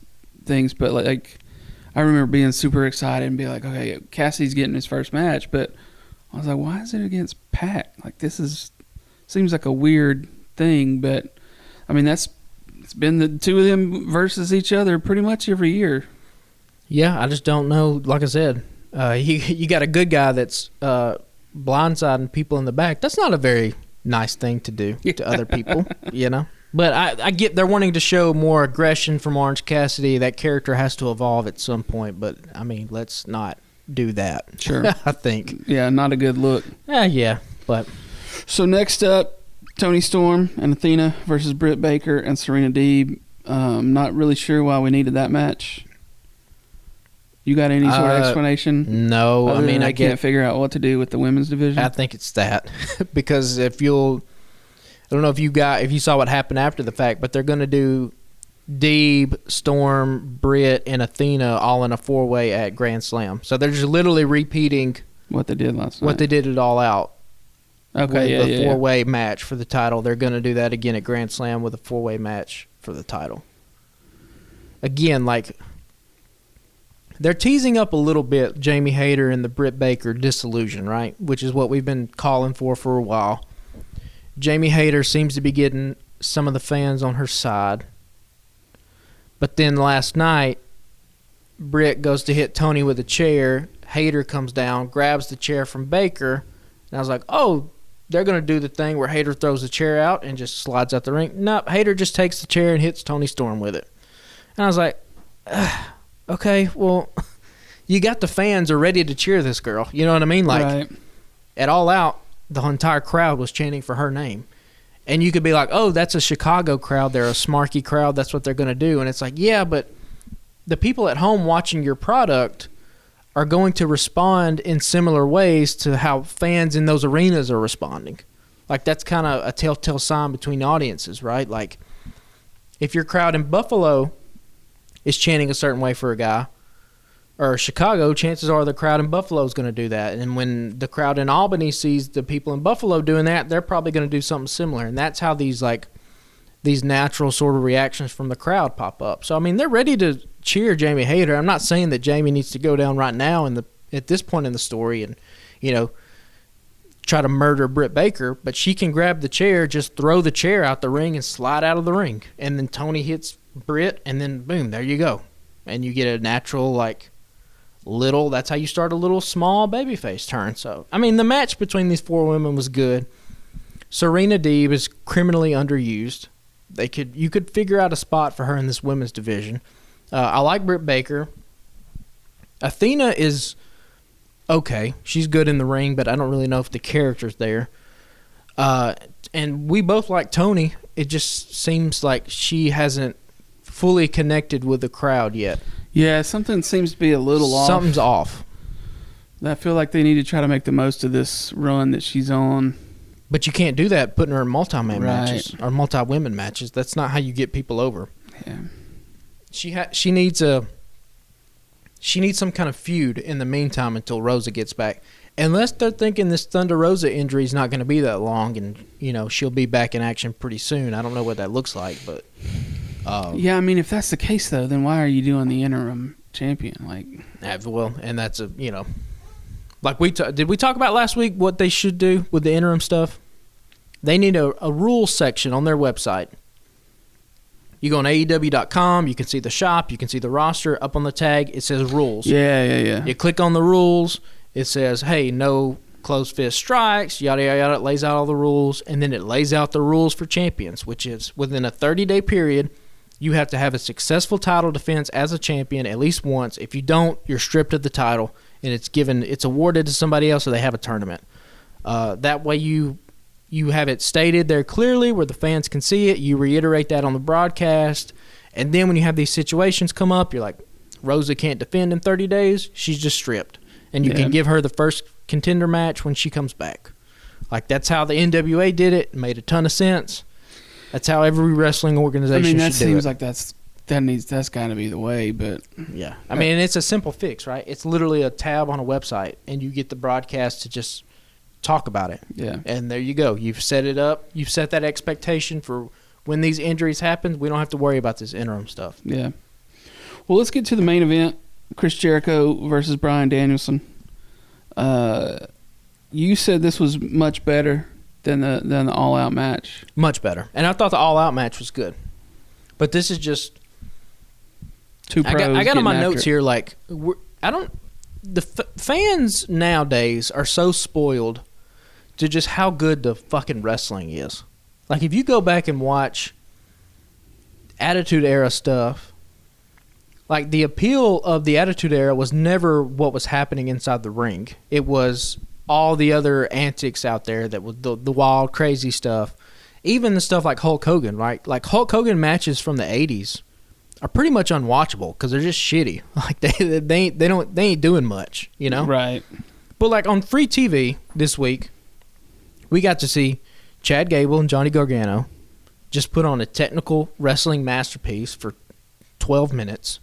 things, but like I remember being super excited and be like, okay, Cassidy's getting his first match, but I was like, why is it against Pac? Like, seems like a weird thing, but I mean it's been the two of them versus each other pretty much every year. Yeah, I just don't know. Like I said, you got a good guy that's blindsiding people in the back. That's not a very nice thing to do to other people, you know. But I get they're wanting to show more aggression from Orange Cassidy. That character has to evolve at some point, but I mean, let's not do that. Sure. I think. Yeah, not a good look. Yeah, but so next up, Toni Storm and Athena versus Britt Baker and Serena Deeb. Not really sure why we needed that match. You got any sort of explanation? No, I mean, I can't figure out what to do with the women's division. I think it's that because I don't know if you saw what happened after the fact, but they're going to do Deeb, Storm, Britt, and Athena all in a 4-way at Grand Slam. So they're just literally repeating what they did last night. What they did it all out. Okay, with a 4-way match for the title. They're going to do that again at Grand Slam with a 4-way match for the title. Again, like, they're teasing up a little bit Jamie Hayter and the Britt Baker disillusion, right? Which is what we've been calling for a while. Jamie Hayter seems to be getting some of the fans on her side. But then last night, Britt goes to hit Tony with a chair. Hayter comes down, grabs the chair from Baker. And I was like, oh, they're going to do the thing where Hayter throws the chair out and just slides out the ring. Nope, Hayter just takes the chair and hits Toni Storm with it. And I was like, okay, well, you got the fans are ready to cheer this girl. You know what I mean? Like, right. At All Out, the entire crowd was chanting for her name. And you could be like, oh, that's a Chicago crowd. They're a smarky crowd. That's what they're going to do. And it's like, yeah, but the people at home watching your product are going to respond in similar ways to how fans in those arenas are responding. Like, that's kind of a telltale sign between audiences, right? Like, if your crowd in Buffalo is chanting a certain way for a guy, or Chicago, chances are the crowd in Buffalo is going to do that. And when the crowd in Albany sees the people in Buffalo doing that, they're probably going to do something similar. And that's how these natural sort of reactions from the crowd pop up. So, I mean, they're ready to cheer Jamie Hayter. I'm not saying that Jamie needs to go down right now at this point in the story and, you know, try to murder Britt Baker, but she can grab the chair, just throw the chair out the ring and slide out of the ring. And then Tony hits Britt, and then boom, there you go. And you get a natural, like, little, that's how you start a little small babyface turn. So, I mean, the match between these 4 women was good. Serena Deeb is criminally underused. You could figure out a spot for her in this women's division. I like Britt Baker. Athena is okay. She's good in the ring, but I don't really know if the character's there. And we both like Tony. It just seems like she hasn't fully connected with the crowd yet. Yeah, something seems to be a little off. Something's off. I feel like they need to try to make the most of this run that she's on. But you can't do that putting her in multi-man matches or multi-women matches. That's not how you get people over. Yeah. She needs some kind of feud in the meantime until Rosa gets back. Unless they're thinking this Thunder Rosa injury is not going to be that long and, she'll be back in action pretty soon. I don't know what that looks like, but yeah, I mean, if that's the case though, then why are you doing the interim champion? Like, well, and that's like did we talk about last week what they should do with the interim stuff? They need a rules section on their website. You go on AEW.com, you can see the shop, you can see the roster. Up on the tag, it says rules. Yeah. You click on the rules, it says, hey, no closed fist strikes, yada, yada, yada. It lays out all the rules, and then it lays out the rules for champions, which is within a 30-day period, you have to have a successful title defense as a champion at least once. If you don't, you're stripped of the title, and it's awarded to somebody else, or they have a tournament. That way you have it stated there clearly where the fans can see it. You reiterate that on the broadcast, and then when you have these situations come up, you're like, Rosa can't defend in 30 days. She's just stripped, and you can give her the first contender match when she comes back. Like, that's how the NWA did it. It made a ton of sense. That's how every wrestling organization should do it. That seems like that's got to be the way, but yeah. I mean, it's a simple fix, right? It's literally a tab on a website, and you get the broadcast to just talk about it. Yeah. And there you go. You've set it up. You've set that expectation for when these injuries happen. We don't have to worry about this interim stuff. Yeah. Well, let's get to the main event: Chris Jericho versus Bryan Danielson. You said this was much better than the All Out match. Much better, and I thought the All Out match was good, but this is just two pros. I got on my notes it. here. Like, fans nowadays are so spoiled to just how good the fucking wrestling is. Like, if you go back and watch Attitude Era stuff, like, the appeal of the Attitude Era was never what was happening inside the ring. It was all the other antics out there that was the wild, crazy stuff. Even the stuff like Hulk Hogan, right? Like, Hulk Hogan matches from the 80s are pretty much unwatchable because they're just shitty. Like, they ain't doing much, Right. But, like, on free TV this week, we got to see Chad Gable and Johnny Gargano just put on a technical wrestling masterpiece for 12 minutes.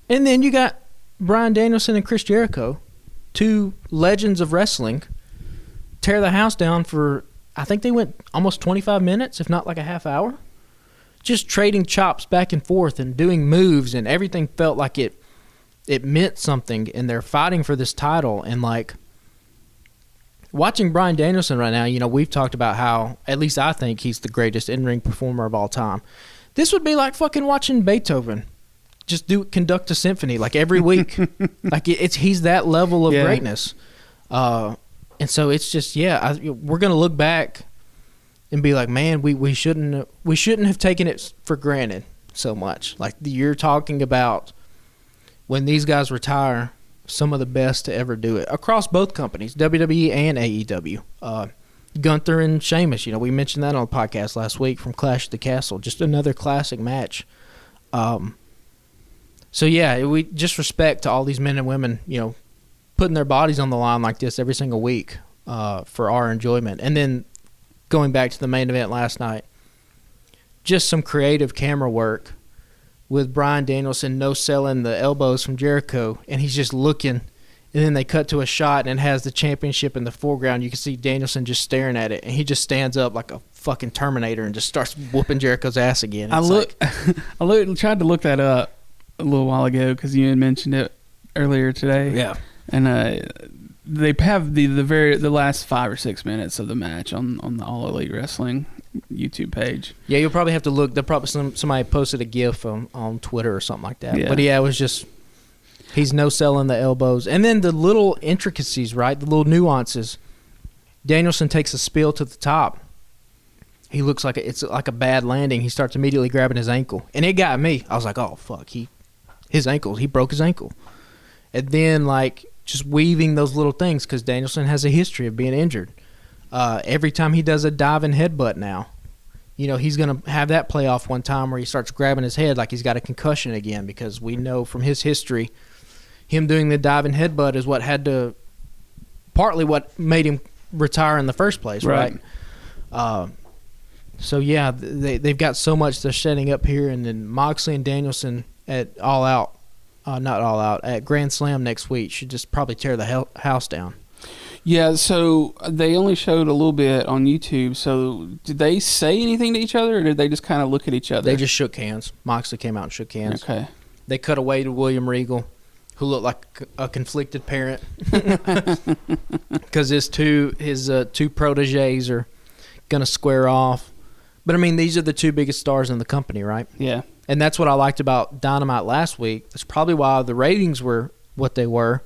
And then you got Bryan Danielson and Chris Jericho, two legends of wrestling, tear the house down for, I think they went almost 25 minutes, if not like a half hour. Just trading chops back and forth and doing moves, and everything felt like it meant something, and they're fighting for this title. And, like, watching Bryan Danielson right now, we've talked about how, at least I think, he's the greatest in-ring performer of all time. This would be like fucking watching Beethoven just conduct a symphony, like, every week. Like, he's that level of greatness. And so it's just, we're going to look back and be like, man, we shouldn't have taken it for granted so much. Like, you're talking about when these guys retire, some of the best to ever do it across both companies, WWE and AEW. Gunther and Sheamus, we mentioned that on the podcast last week from Clash at the Castle. Just another classic match. So yeah, we just respect to all these men and women, putting their bodies on the line like this every single week for our enjoyment. And then going back to the main event last night, just some creative camera work with Bryan Danielson no-selling the elbows from Jericho, and he's just looking, and then they cut to a shot, and it has the championship in the foreground. You can see Danielson just staring at it, and he just stands up like a fucking Terminator and just starts whooping Jericho's ass again. I tried to look that up a little while ago because you had mentioned it earlier today. Yeah. And they have the last 5 or 6 minutes of the match on the All Elite Wrestling YouTube page. Yeah, you'll probably have to look. They'll probably somebody posted a GIF on Twitter or something like that. Yeah. But yeah, it was just he's no selling the elbows, and then the little intricacies, right? The little nuances. Danielson takes a spill to the top. He looks like it's like a bad landing. He starts immediately grabbing his ankle, and it got me. I was like, oh fuck, he broke his ankle, and then like just weaving those little things because Danielson has a history of being injured. Every time he does a diving headbutt now, he's going to have that play off one time where he starts grabbing his head like he's got a concussion again, because we know from his history, him doing the diving headbutt is partly what made him retire in the first place, right? So yeah, they've got so much they're setting up here, and then Moxley and Danielson at at Grand Slam next week should just probably tear the house down. Yeah, so they only showed a little bit on YouTube. So did they say anything to each other, or did they just kind of look at each other? They just shook hands. Moxley came out and shook hands. Okay. They cut away to William Regal, who looked like a conflicted parent, because his two proteges are gonna square off. But I mean, these are the two biggest stars in the company, right? Yeah. And that's what I liked about Dynamite last week. That's probably why the ratings were what they were.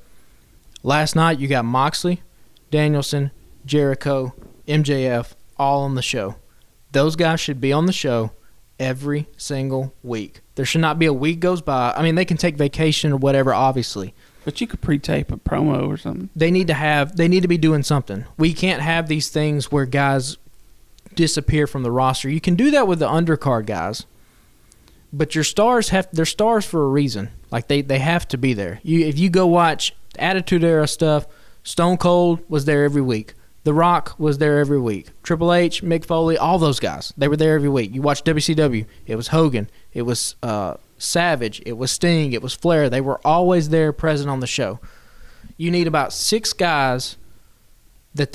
Last night, you got Moxley, Danielson, Jericho, MJF, all on the show. Those guys should be on the show every single week. There should not be a week goes by. I mean, they can take vacation or whatever, obviously. But you could pre-tape a promo or something. They need to be doing something. We can't have these things where guys disappear from the roster. You can do that with the undercard guys, but they're stars for a reason. Like they have to be there. If you go watch Attitude Era stuff, Stone Cold was there every week. The Rock was there every week. Triple H, Mick Foley, all those guys, they were there every week. You watch WCW, it was Hogan, it was Savage, it was Sting, it was Flair. They were always there, present on the show. You need about 6 guys that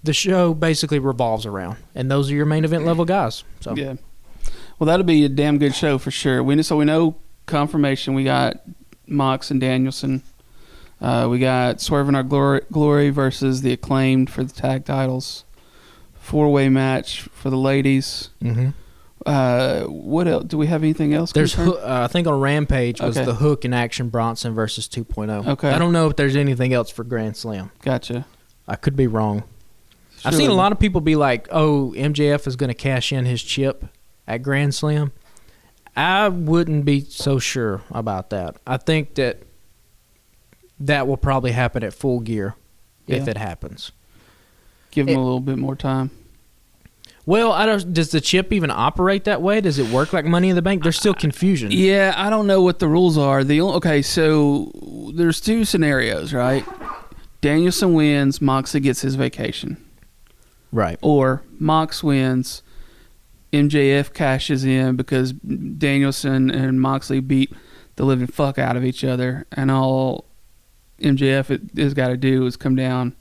the show basically revolves around, and those are your main event level guys. So yeah, well, that'll be a damn good show for sure. We know confirmation. We got Mox and Danielson. We got Swerve in Our Glory versus the Acclaimed for the tag titles. 4-way match for the ladies. Mm-hmm. What else? Do we have anything else? There's I think on Rampage was Okay. the Hook and Action Bronson versus 2.0. Okay. I don't know if there's anything else for Grand Slam. Gotcha. I could be wrong. I've Sure. seen a lot of people be like, oh, MJF is going to cash in his chip at Grand Slam. I wouldn't be so sure about that. I think that will probably happen at Full Gear if it happens. Give them a little bit more time. Well, does the chip even operate that way? Does it work like Money in the Bank? There's still confusion. Yeah, I don't know what the rules are. So there's 2 scenarios, right? Danielson wins, Moxley gets his vacation. Right. Or Mox wins, MJF cashes in because Danielson and Moxley beat the living fuck out of each other, and all MJF has got to do is come down,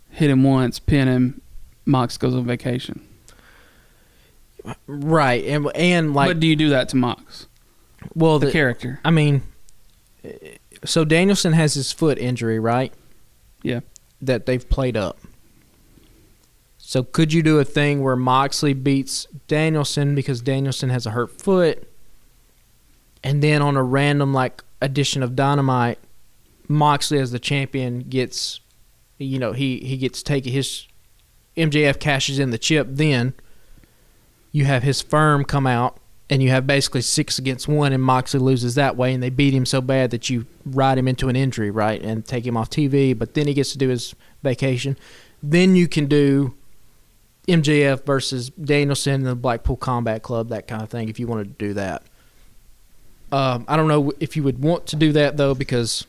hit him once, pin him, Mox goes on vacation. Right. And like, but do you do that to Mox? Well, the character. I mean, so Danielson has his foot injury, right? Yeah. That they've played up. So could you do a thing where Moxley beats Danielson because Danielson has a hurt foot, and then on a random like edition of Dynamite, Moxley as the champion gets, he gets taken, his MJF cashes in the chip, then you have his firm come out, and you have basically 6 against 1, and Moxley loses that way, and they beat him so bad that you ride him into an injury, right, and take him off TV, but then he gets to do his vacation. Then you can do MJF versus Danielson in the Blackpool Combat Club, that kind of thing, if you wanted to do that. I don't know if you would want to do that, though, because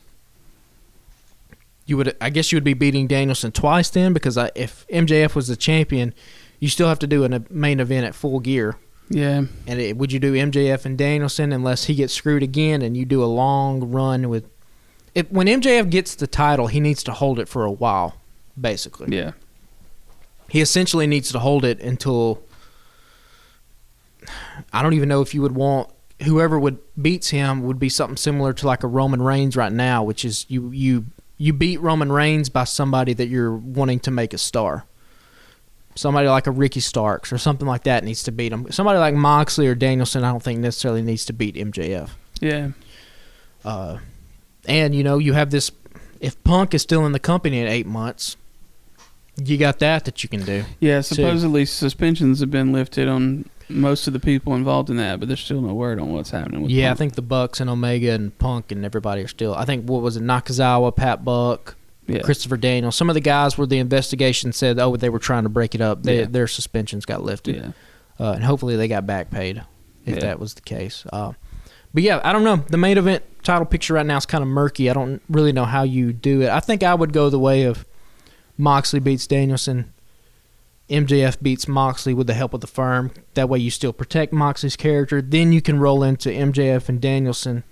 I guess you would be beating Danielson twice then, because if MJF was the champion, you still have to do a main event at Full Gear. Yeah. And would you do MJF and Danielson unless he gets screwed again and you do a long run with... When MJF gets the title, he needs to hold it for a while, basically. Yeah. He essentially needs to hold it until... I don't even know if you would want... Whoever beats him would be something similar to like a Roman Reigns right now, which is you you beat Roman Reigns by somebody that you're wanting to make a star. Somebody like a Ricky Starks or something like that needs to beat him. Somebody like Moxley or Danielson, I don't think necessarily needs to beat MJF. Yeah. And, you have this, if Punk is still in the company in 8 months, you got that you can do. Yeah, supposedly suspensions have been lifted on most of the people involved in that, but there's still no word on what's happening with Punk. I think the Bucks and Omega and Punk and everybody are still, I think, what was it, Nakazawa, Pat Buck, Christopher Daniels. Some of the guys where the investigation said, they were trying to break it up. Their suspensions got lifted. Yeah. And hopefully they got back paid if that was the case. But yeah, I don't know. The main event title picture right now is kind of murky. I don't really know how you do it. I think I would go the way of Moxley beats Danielson, MJF beats Moxley with the help of the firm. That way you still protect Moxley's character. Then you can roll into MJF and Danielson.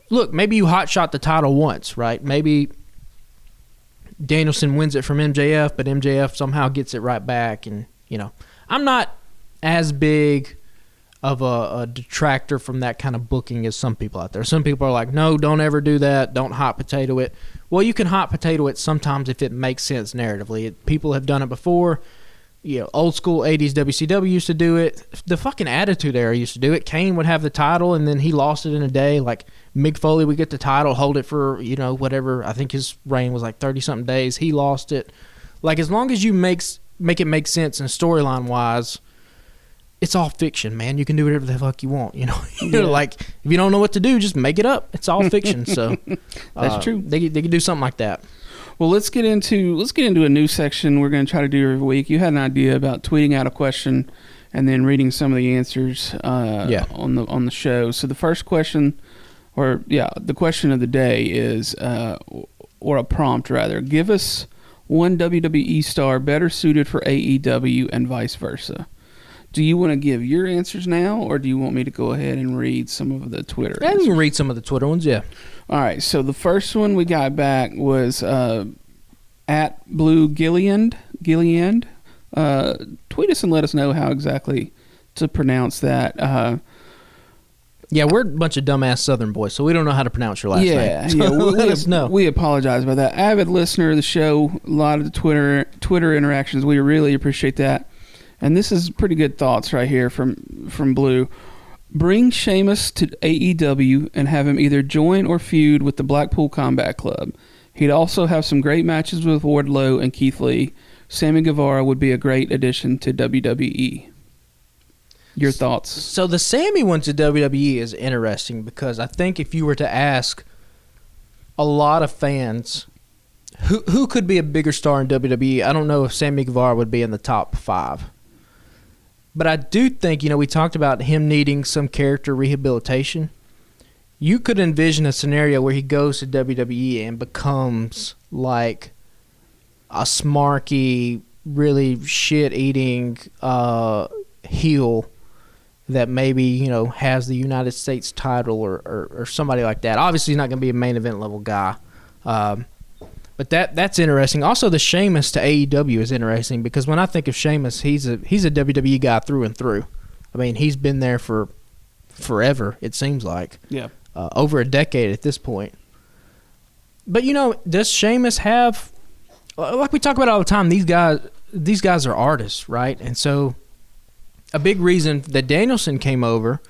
Look, maybe you hotshot the title once, right? Maybe Danielson wins it from MJF, but MJF somehow gets it right back. And, I'm not as big of a detractor from that kind of booking as some people out there. Some people are like, no, don't ever do that. Don't hot potato it. Well, you can hot potato it sometimes if it makes sense narratively. People have done it before. Old school 80s WCW used to do it. The fucking Attitude Era used to do it. Kane would have the title, and then he lost it in a day. Like, Mick Foley would get the title, hold it for, whatever. I think his reign was like 30-something days. He lost it. Like, as long as you make it make sense and storyline-wise, it's all fiction, man. You can do whatever the fuck you want, Like, if you don't know what to do, just make it up. It's all fiction, so that's true. They can do something like that. Well, let's get into a new section we're going to try to do every week. You had an idea about tweeting out a question and then reading some of the answers on the show. So the first question, the question of the day is, or a prompt rather, give us one WWE star better suited for AEW and vice versa. Do you want to give your answers now, or do you want me to go ahead and read some of the Twitter answers? You can read some of the Twitter ones, yeah. All right, so the first one we got back was at Blue Gilliand. Tweet us and let us know how exactly to pronounce that. We're a bunch of dumbass Southern boys, so we don't know how to pronounce your last name. So let us know. We apologize about that. Avid listener of the show, a lot of the Twitter interactions. We really appreciate that. And this is pretty good thoughts right here from Blue. Bring Sheamus to AEW and have him either join or feud with the Blackpool Combat Club. He'd also have some great matches with Wardlow and Keith Lee. Sammy Guevara would be a great addition to WWE. Your thoughts? So the Sammy one to WWE is interesting because I think if you were to ask a lot of fans who could be a bigger star in WWE, I don't know if Sammy Guevara would be in the top 5. But I do think, we talked about him needing some character rehabilitation. You could envision a scenario where he goes to WWE and becomes like a smarky, really shit-eating heel that maybe, has the United States title or somebody like that. Obviously, he's not going to be a main event level guy. But that's interesting. Also, the Sheamus to AEW is interesting because when I think of Sheamus, he's a WWE guy through and through. I mean, he's been there for forever, it seems like. Yeah. Over a decade at this point. But, does Sheamus have... Like we talk about all the time, these guys are artists, right? And so a big reason that Danielson came over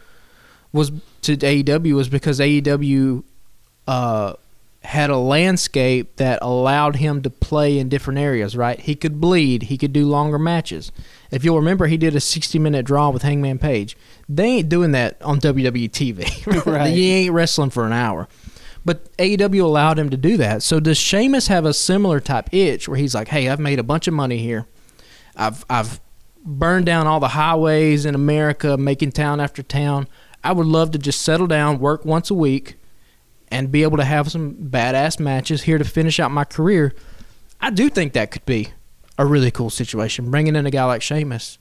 was to AEW was because AEW... had a landscape that allowed him to play in different areas, right? He could bleed. He could do longer matches. If you'll remember, he did a 60-minute draw with Hangman Page. They ain't doing that on WWE TV. Right. He ain't wrestling for an hour. But AEW allowed him to do that. So does Sheamus have a similar type itch where he's like, hey, I've made a bunch of money here. I've burned down all the highways in America, making town after town. I would love to just settle down, work once a week, and be able to have some badass matches here to finish out my career. I do think that could be a really cool situation, bringing in a guy like Sheamus.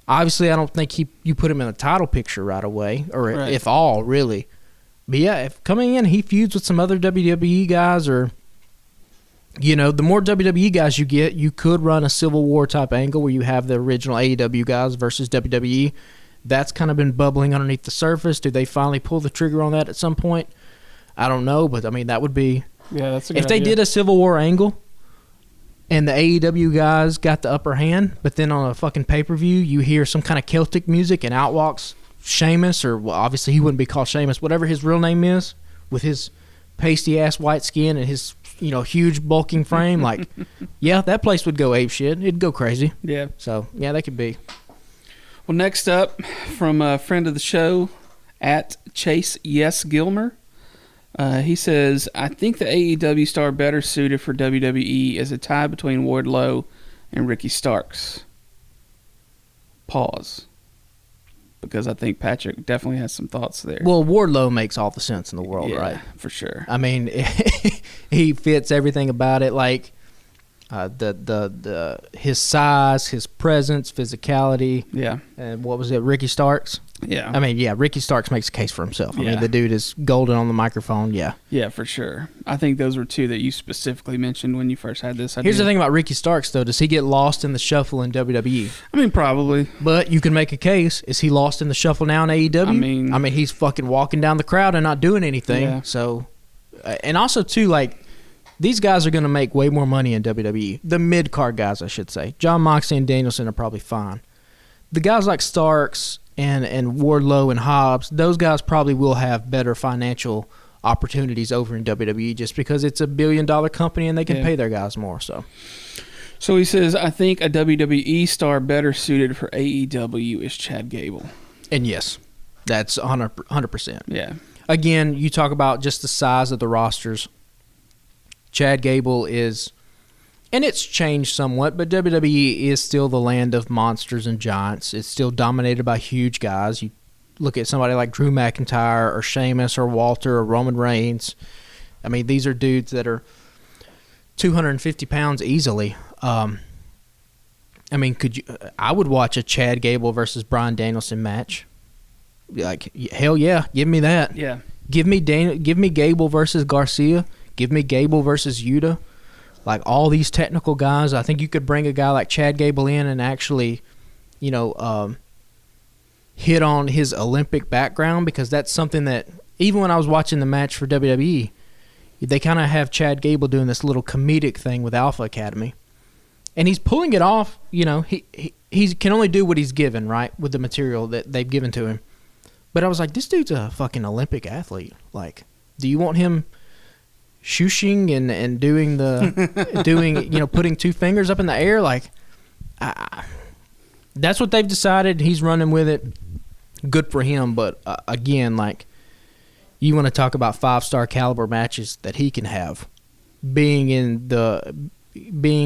Obviously, I don't think you put him in the title picture right away, or right. If all, really. But yeah, if coming in, he feuds with some other WWE guys, or, the more WWE guys you get, you could run a Civil War type angle where you have the original AEW guys versus WWE. That's kind of been bubbling underneath the surface. Do they finally pull the trigger on that at some point? I don't know, but I mean that would be. Yeah, that's a good if they idea. did a Civil War angle, and the AEW guys got the upper hand, but then on a fucking pay-per-view, you hear some kind of Celtic music and out walks Sheamus, or well, obviously he wouldn't be called Sheamus, whatever his real name is, with his pasty-ass white skin and his, huge bulking frame, like, yeah, that place would go apeshit. It'd go crazy. Yeah. So, yeah, that could be. Well, next up, from a friend of the show, at Chase Yes Gilmer, he says, I think the AEW star better suited for WWE is a tie between Wardlow and Ricky Starks. Pause. Because I think Patrick definitely has some thoughts there. Well, Wardlow makes all the sense in the world, yeah, right? For sure. I mean, he fits everything about it. Like his size, his presence, physicality. Yeah. And what was it, Ricky Starks? Yeah. I mean, yeah, Ricky Starks makes a case for himself. I Yeah. mean, the dude is golden on the microphone. Yeah. Yeah, for sure. I think those were two that you specifically mentioned when you first had this idea. Here's the thing about Ricky Starks, though. Does he get lost in the shuffle in WWE? I mean, probably. But you can make a case. Is he lost in the shuffle now in AEW? I mean, he's fucking walking down the crowd and not doing anything. Yeah. So, and also, too, like, these guys are going to make way more money in WWE. The mid-card guys, I should say. John Moxley and Danielson are probably fine. The guys like Starks and Wardlow and Hobbs, those guys probably will have better financial opportunities over in WWE just because it's $1 billion company and they can pay their guys more. So he says, I think a WWE star better suited for AEW is Chad Gable. And yes, that's 100%. Yeah. Again, you talk about just the size of the rosters. Chad Gable is, and it's changed somewhat, but WWE is still the land of monsters and giants. It's still dominated by huge guys. You look at somebody like Drew McIntyre or Sheamus or Walter or Roman Reigns. I mean, these are dudes that are 250 pounds easily. I mean, I would watch a Chad Gable versus Bryan Danielson match. Like, hell yeah, give me that. Yeah. Give me Gable versus Garcia. Give me Gable versus Yuta. Like, all these technical guys, I think you could bring a guy like Chad Gable in and actually, hit on his Olympic background, because that's something that, even when I was watching the match for WWE, they kind of have Chad Gable doing this little comedic thing with Alpha Academy. And he's pulling it off. He can only do what he's given, right, with the material that they've given to him. But I was like, this dude's a fucking Olympic athlete. Like, do you want him shooshing and doing putting two fingers up in the air? Like, that's what they've decided. He's running with it. Good for him. But again, like, you want to talk about 5-star caliber matches that he can have, being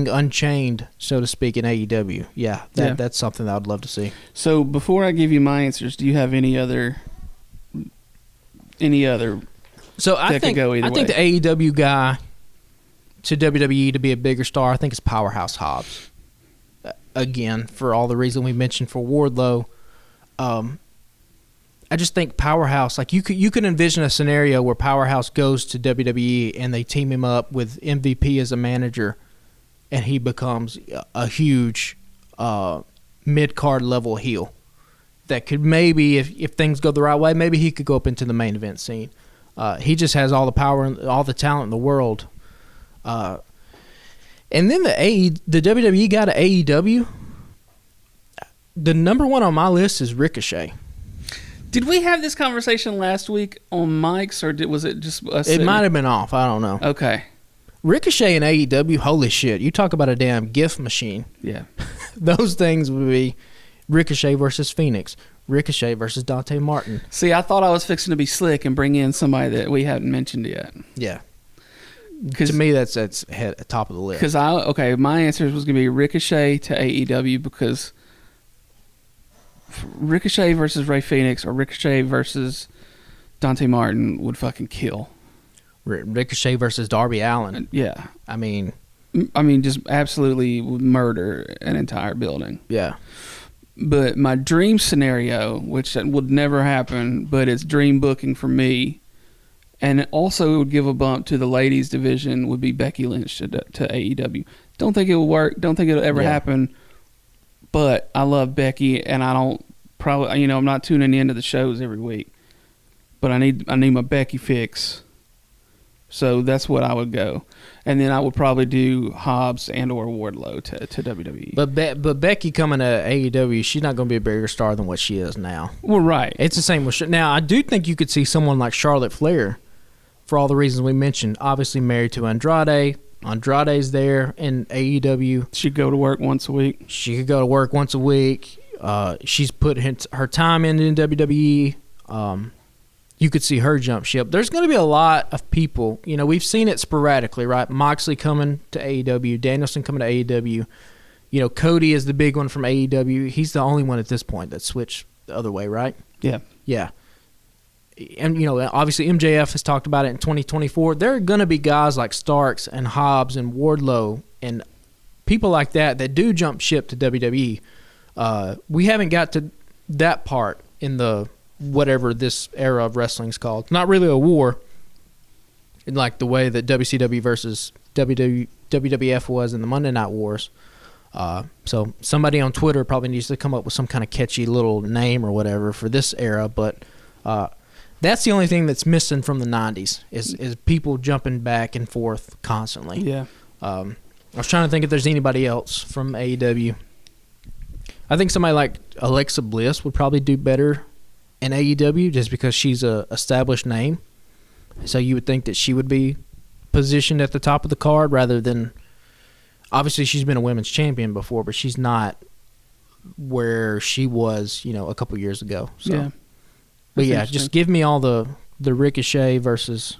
unchained, so to speak, in AEW. Yeah, that's something that I'd love to see. So before I give you my answers, do you have any other? So I think the AEW guy to WWE to be a bigger star, I think is Powerhouse Hobbs. Again, for all the reason we mentioned for Wardlow, I just think Powerhouse, like, you could envision a scenario where Powerhouse goes to WWE and they team him up with MVP as a manager, and he becomes a huge mid-card level heel. That could maybe, if things go the right way, maybe he could go up into the main event scene. He just has all the power and all the talent in the world. And then the WWE guy to AEW, the number one on my list is Ricochet. Did we have this conversation last week on mics, or was it just us? It might have been off. I don't know. Okay. Ricochet and AEW, holy shit. You talk about a damn gift machine. Yeah. Those things would be Ricochet versus Phoenix, Ricochet versus Dante Martin. See, I thought I was fixing to be slick and bring in somebody that we hadn't mentioned yet. Yeah. To me, that's top of the list. Because my answer was going to be Ricochet to AEW, because Ricochet versus Rey Fenix or Ricochet versus Dante Martin would fucking kill. Ricochet versus Darby Allin. Yeah. I mean, just absolutely would murder an entire building. Yeah. But my dream scenario, which would never happen, but it's dream booking for me, and it also would give a bump to the ladies division, would be Becky Lynch to AEW. Don't think it will work. Don't think it'll ever happen. But I love Becky, and I don't I'm not tuning into the shows every week. But I need my Becky fix So that's what I would go. And then I would probably do Hobbs and or Wardlow to WWE. But Becky coming to AEW, she's not going to be a bigger star than what she is now. Well, right. It's the same with now. I do think you could see someone like Charlotte Flair, for all the reasons we mentioned. Obviously married to Andrade. Andrade's there in AEW. She'd go to work once a week. She could go to work once a week. She's put her time in WWE. You could see her jump ship. There's going to be a lot of people. You know, we've seen it sporadically, right? Moxley coming to AEW, Danielson coming to AEW. You know, Cody is the big one from AEW. He's the only one at this point that switched the other way, right? Yeah. Yeah. And, you know, obviously MJF has talked about it in 2024. There are going to be guys like Starks and Hobbs and Wardlow and people like that do jump ship to WWE. We haven't got to that part in the whatever this era of wrestling is called. Not really a war in like the way that WCW versus WWF was in the Monday Night Wars. So somebody on Twitter probably needs to come up with some kind of catchy little name or whatever for this era, but that's the only thing that's missing from the 90s is people jumping back and forth constantly. Yeah. I was trying to think if there's anybody else from AEW. I think somebody like Alexa Bliss would probably do better in AEW just because she's a established name. So you would think that she would be positioned at the top of the card rather than – obviously she's been a women's champion before, but she's not where she was, you know, a couple years ago. So. Yeah. But yeah, just give me all the Ricochet versus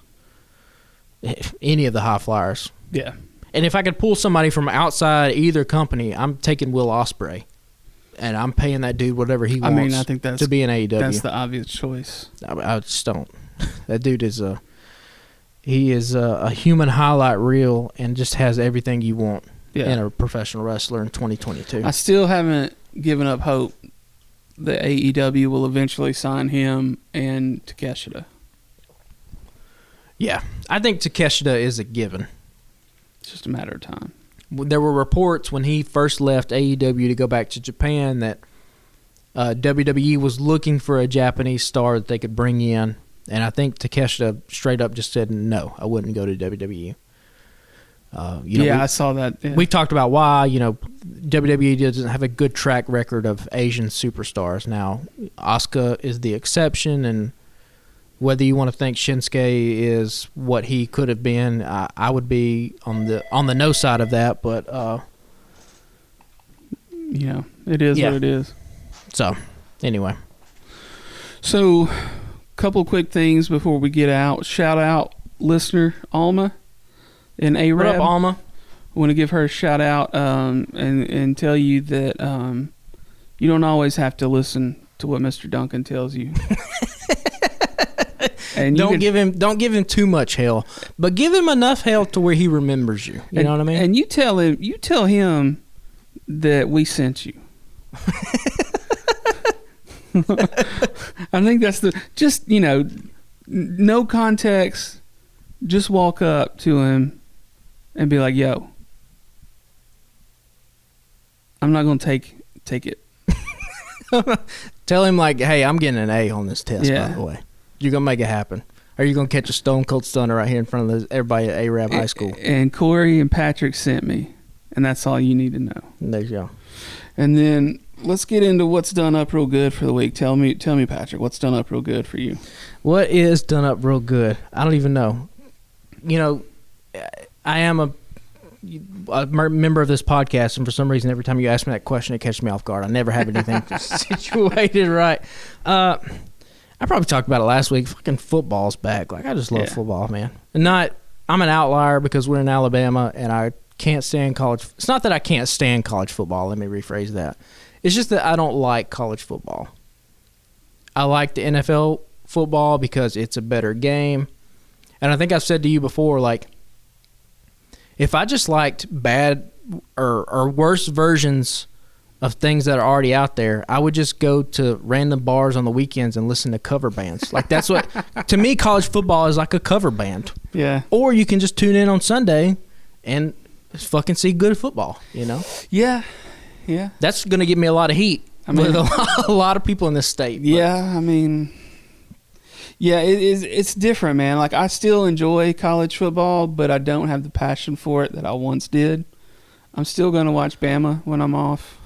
any of the high flyers. Yeah. And if I could pull somebody from outside either company, I'm taking Will Ospreay. And I'm paying that dude whatever he wants. I mean, I think that's to be in AEW. That's the obvious choice. I just don't. That dude is a human highlight reel and just has everything you want in a professional wrestler in 2022. I still haven't given up hope that AEW will eventually sign him and Takeshita. Yeah, I think Takeshita is a given. It's just a matter of time. There were reports when he first left AEW to go back to Japan that WWE was looking for a Japanese star that they could bring in, and I think Takeshita straight up just said, no, I wouldn't go to WWE. I saw that. Yeah. We talked about why, WWE doesn't have a good track record of Asian superstars. Now, Asuka is the exception, and whether you want to think Shinsuke is what he could have been, I would be on the no side of that, but it is what it is. So, anyway. So, couple quick things before we get out. Shout out listener Alma in Arab. What up, Alma? I want to give her a shout out and tell you that you don't always have to listen to what Mr. Duncan tells you. And don't give him too much hell, but give him enough hell to where he remembers you. You know what I mean? And you tell him that we sent you. I think that's no context. Just walk up to him and be like, "Yo, I'm not gonna take it." Tell him like, "Hey, I'm getting an A on this test. By the way, you're gonna make it happen. Or you're gonna catch a Stone Cold Stunner right here in front of everybody at Arab High School." And Corey and Patrick sent me, and that's all you need to know. There you go. And then let's get into what's done up real good for the week. Tell me, Patrick, what's done up real good for you? What is done up real good? I don't even know. I am a member of this podcast, and for some reason, every time you ask me that question, it catches me off guard. I never have anything situated right. I probably talked about it last week. Fucking football's back. Like, I just love football, man. I'm an outlier because we're in Alabama, and I can't stand college. It's not that I can't stand college football. Let me rephrase that. It's just that I don't like college football. I like the NFL football because it's a better game. And I think I've said to you before, like, if I just liked bad or worse versions of things that are already out there, I would just go to random bars on the weekends and listen to cover bands. Like, that's what, to me, college football is like a cover band. Yeah. Or you can just tune in on Sunday and fucking see good football, Yeah. Yeah. That's going to give me a lot of heat with a lot of people in this state. Yeah, I mean, Yeah, it's different, man. Like, I still enjoy college football, but I don't have the passion for it that I once did. I'm still going to watch Bama when I'm off.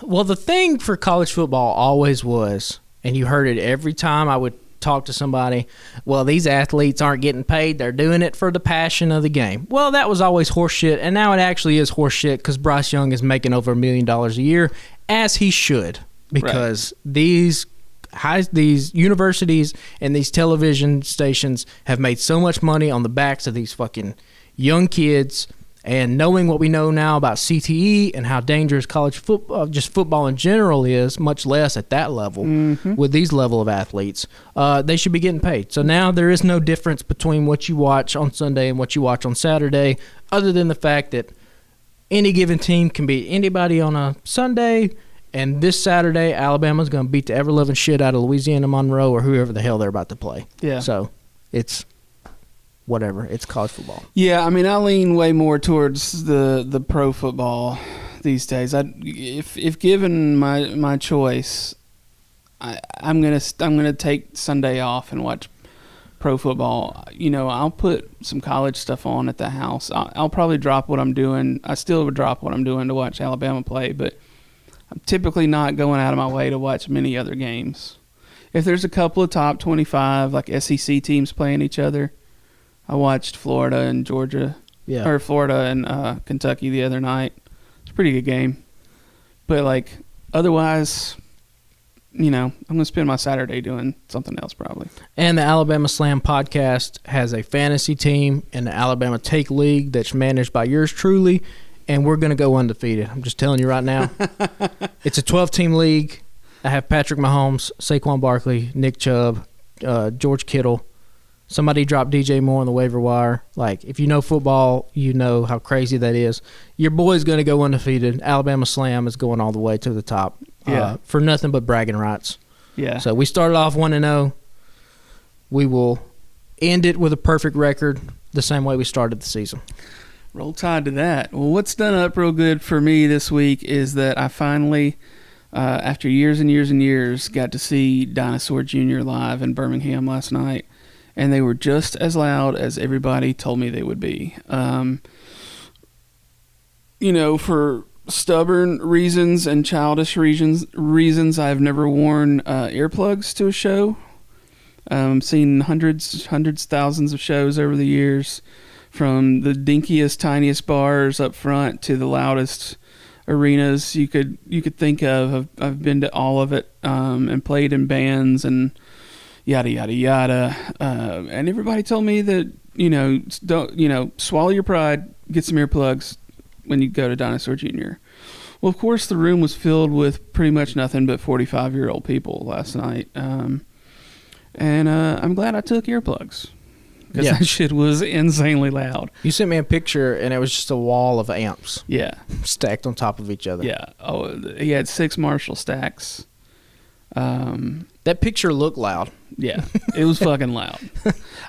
Well, the thing for college football always was, and you heard it every time I would talk to somebody, well, these athletes aren't getting paid. They're doing it for the passion of the game. Well, that was always horseshit, and now it actually is horseshit because Bryce Young is making over $1 million a year, as he should, because these universities and these television stations have made so much money on the backs of these fucking young kids. And knowing what we know now about CTE and how dangerous college football, just football in general is, much less at that level, with these level of athletes, they should be getting paid. So now there is no difference between what you watch on Sunday and what you watch on Saturday, other than the fact that any given team can beat anybody on a Sunday, and this Saturday, Alabama's going to beat the ever-loving shit out of Louisiana Monroe or whoever the hell they're about to play. Yeah. So it's whatever. It's college football. Yeah, I mean, I lean way more towards the pro football these days. If given my choice, I'm gonna take Sunday off and watch pro football. You know, I'll put some college stuff on at the house. I'll probably drop what I'm doing. I still would drop what I'm doing to watch Alabama play, but I'm typically not going out of my way to watch many other games. If there's a couple of top 25 like SEC teams playing each other. I watched Florida and Georgia, or Florida and Kentucky the other night. It's a pretty good game. But, like, otherwise, you know, I'm going to spend my Saturday doing something else probably. And the Alabama Slam podcast has a fantasy team in the Alabama Take League that's managed by yours truly, and we're going to go undefeated. I'm just telling you right now. It's a 12-team league. I have Patrick Mahomes, Saquon Barkley, Nick Chubb, George Kittle. Somebody dropped DJ Moore on the waiver wire. Like, if you know football, you know how crazy that is. Your boy's going to go undefeated. Alabama Slam is going all the way to the top for nothing but bragging rights. Yeah. So we started off 1-0. We will end it with a perfect record the same way we started the season. Roll Tide to that. Well, what's done up real good for me this week is that I finally, after years and years and years, got to see Dinosaur Jr. live in Birmingham last night. And they were just as loud as everybody told me they would be. You know, for stubborn reasons and childish reasons, I've never worn earplugs to a show. Seen hundreds, thousands of shows over the years, from the dinkiest, tiniest bars up front to the loudest arenas you could think of. I've been to all of it and played in bands and yada yada yada, and everybody told me that don't swallow your pride, get some earplugs when you go to Dinosaur Jr. Well, of course, the room was filled with pretty much nothing but 45-year-old people last night, and I'm glad I took earplugs because that shit was insanely loud. You sent me a picture, and it was just a wall of amps, stacked on top of each other. Yeah. Oh, he had 6 Marshall stacks. That picture looked loud. Yeah, it was fucking loud.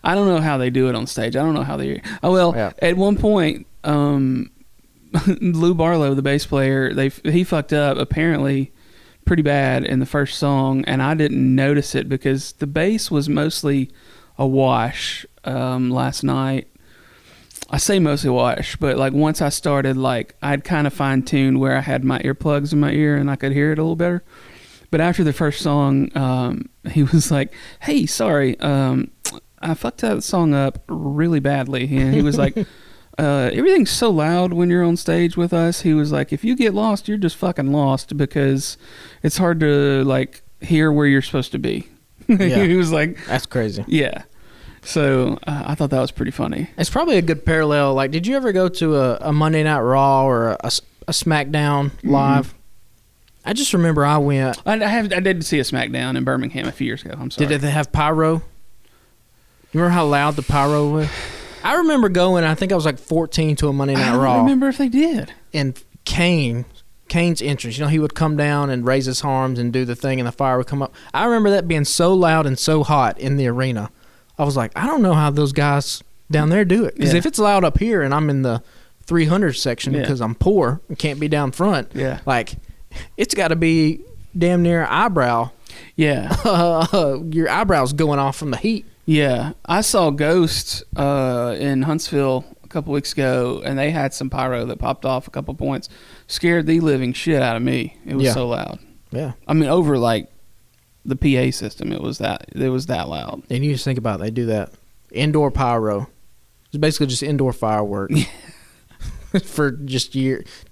I don't know how they do it on stage. I don't know how they... At one point, Lou Barlow, the bass player, he fucked up apparently pretty bad in the first song, and I didn't notice it because the bass was mostly a wash last night. I say mostly a wash, but like once I started, like I'd kind of fine-tuned where I had my earplugs in my ear and I could hear it a little better. But after the first song, he was like, "Hey, sorry, I fucked that song up really badly." And he was like, "Everything's so loud when you're on stage with us." He was like, "If you get lost, you're just fucking lost because it's hard to like hear where you're supposed to be." Yeah. He was like, "That's crazy." Yeah. So I thought that was pretty funny. It's probably a good parallel. Like, did you ever go to a Monday Night Raw or a SmackDown live? Mm-hmm. I just remember I went. I did see a SmackDown in Birmingham a few years ago. I'm sorry. Did they have pyro? You remember how loud the pyro was? I remember going. I think I was like 14 to a Monday Night Raw. I don't remember if they did. And Kane's entrance. You know, he would come down and raise his arms and do the thing, and the fire would come up. I remember that being so loud and so hot in the arena. I was like, I don't know how those guys down there do it. Because if it's loud up here and I'm in the 300 section because I'm poor and can't be down front, like, it's got to be damn near eyebrow. Yeah. Your eyebrow's going off from the heat. Yeah, I saw Ghost in Huntsville a couple weeks ago, and they had some pyro that popped off a couple points. Scared the living shit out of me. It was so loud. Yeah. I mean, over like the PA system, it was that loud. And you just think about it, they do that indoor pyro. It's basically just indoor fireworks for just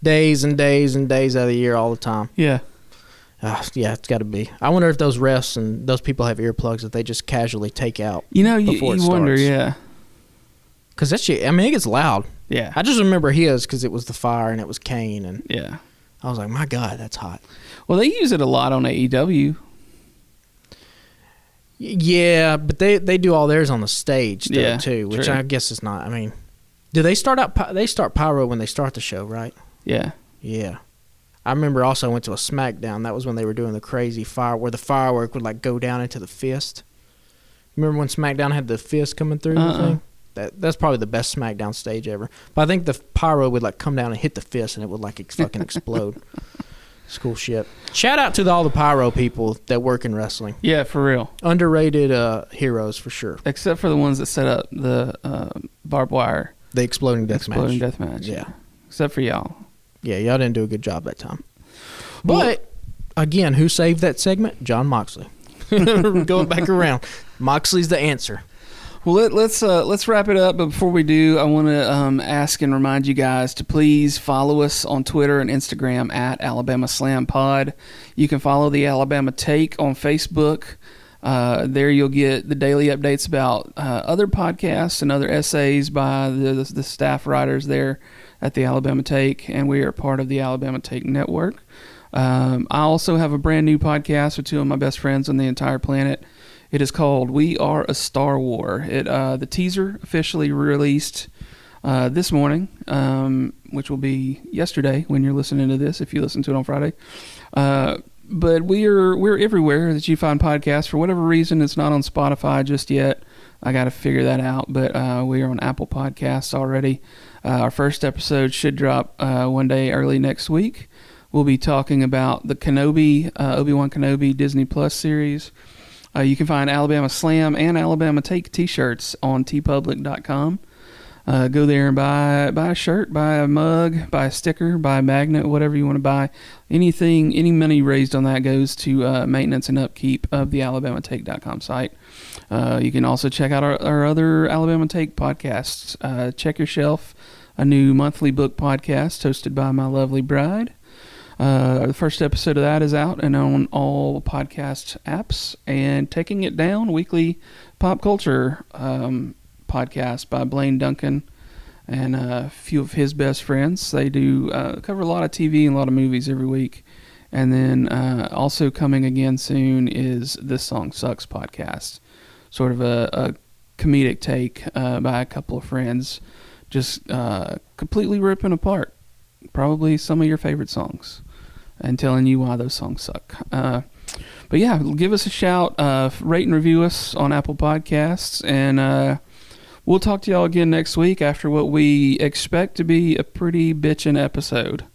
days and days and days out of the year, all the time. Yeah. Yeah, it's got to be. I wonder if those refs and those people have earplugs that they just casually take out. You before it wonder, starts. yeah. Because that shit, I mean, it gets loud. Yeah. I just remember his because it was the fire and it was Kane. And yeah. I was like, my God, that's hot. Well, they use it a lot on AEW. Yeah, but they do all theirs on the stage, though, too, which true. I guess is not. I mean, do they start out? They start pyro when they start the show, right? Yeah. Yeah. I remember also I went to a SmackDown. That was when they were doing the crazy fire, where the firework would like go down into the fist. Remember when SmackDown had the fist coming through the thing? That's probably the best SmackDown stage ever. But I think the pyro would like come down and hit the fist, and it would like fucking explode. It's cool shit. Shout out to all the pyro people that work in wrestling. Yeah, for real. Underrated heroes for sure. Except for the ones that set up the barbed wire. The exploding death match. Yeah. Except for y'all. Yeah, y'all didn't do a good job that time. But, again, who saved that segment? John Moxley. Going back around. Moxley's the answer. Well, let's wrap it up. But before we do, I want to ask and remind you guys to please follow us on Twitter and Instagram at Alabama Slam Pod. You can follow the Alabama Take on Facebook. There you'll get the daily updates about other podcasts and other essays by the staff writers there at the Alabama Take, and we are part of the Alabama Take Network. I also have a brand new podcast with two of my best friends on the entire planet. It is called We Are a Star War. The teaser officially released this morning, which will be yesterday when you're listening to this, if you listen to it on Friday. But we're everywhere that you find podcasts. For whatever reason, it's not on Spotify just yet. I got to figure that out. But we are on Apple Podcasts already. Our first episode should drop one day early next week. We'll be talking about the Obi-Wan Kenobi Disney Plus series. You can find Alabama Slam and Alabama Take t-shirts on tpublic.com. Go there and buy a shirt, buy a mug, buy a sticker, buy a magnet, whatever you want to buy. Anything, any money raised on that goes to maintenance and upkeep of the AlabamaTake.com site. You can also check out our other Alabama Take podcasts. Check Your Shelf, a new monthly book podcast hosted by my lovely bride. The first episode of that is out and on all podcast apps. And Taking It Down, weekly pop culture podcast by Blaine Duncan and a few of his best friends. They do cover a lot of TV and a lot of movies every week. And then also coming again soon is This Song Sucks podcast. Sort of a comedic take by a couple of friends, just completely ripping apart probably some of your favorite songs and telling you why those songs suck. But yeah, give us a shout, rate and review us on Apple Podcasts, and we'll talk to y'all again next week after what we expect to be a pretty bitchin' episode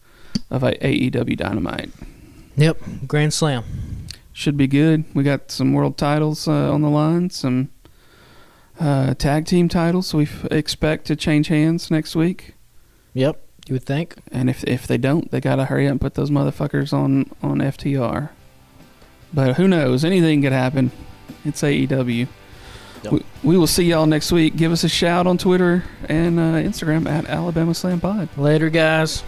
of AEW Dynamite. Yep, Grand Slam. Should be good. We got some world titles on the line, some tag team titles we expect to change hands next week. Yep, you would think. And if they don't, they got to hurry up and put those motherfuckers on FTR. But who knows? Anything could happen. It's AEW. Yep. We will see y'all next week. Give us a shout on Twitter and Instagram at Alabama Slam Pod. Later, guys.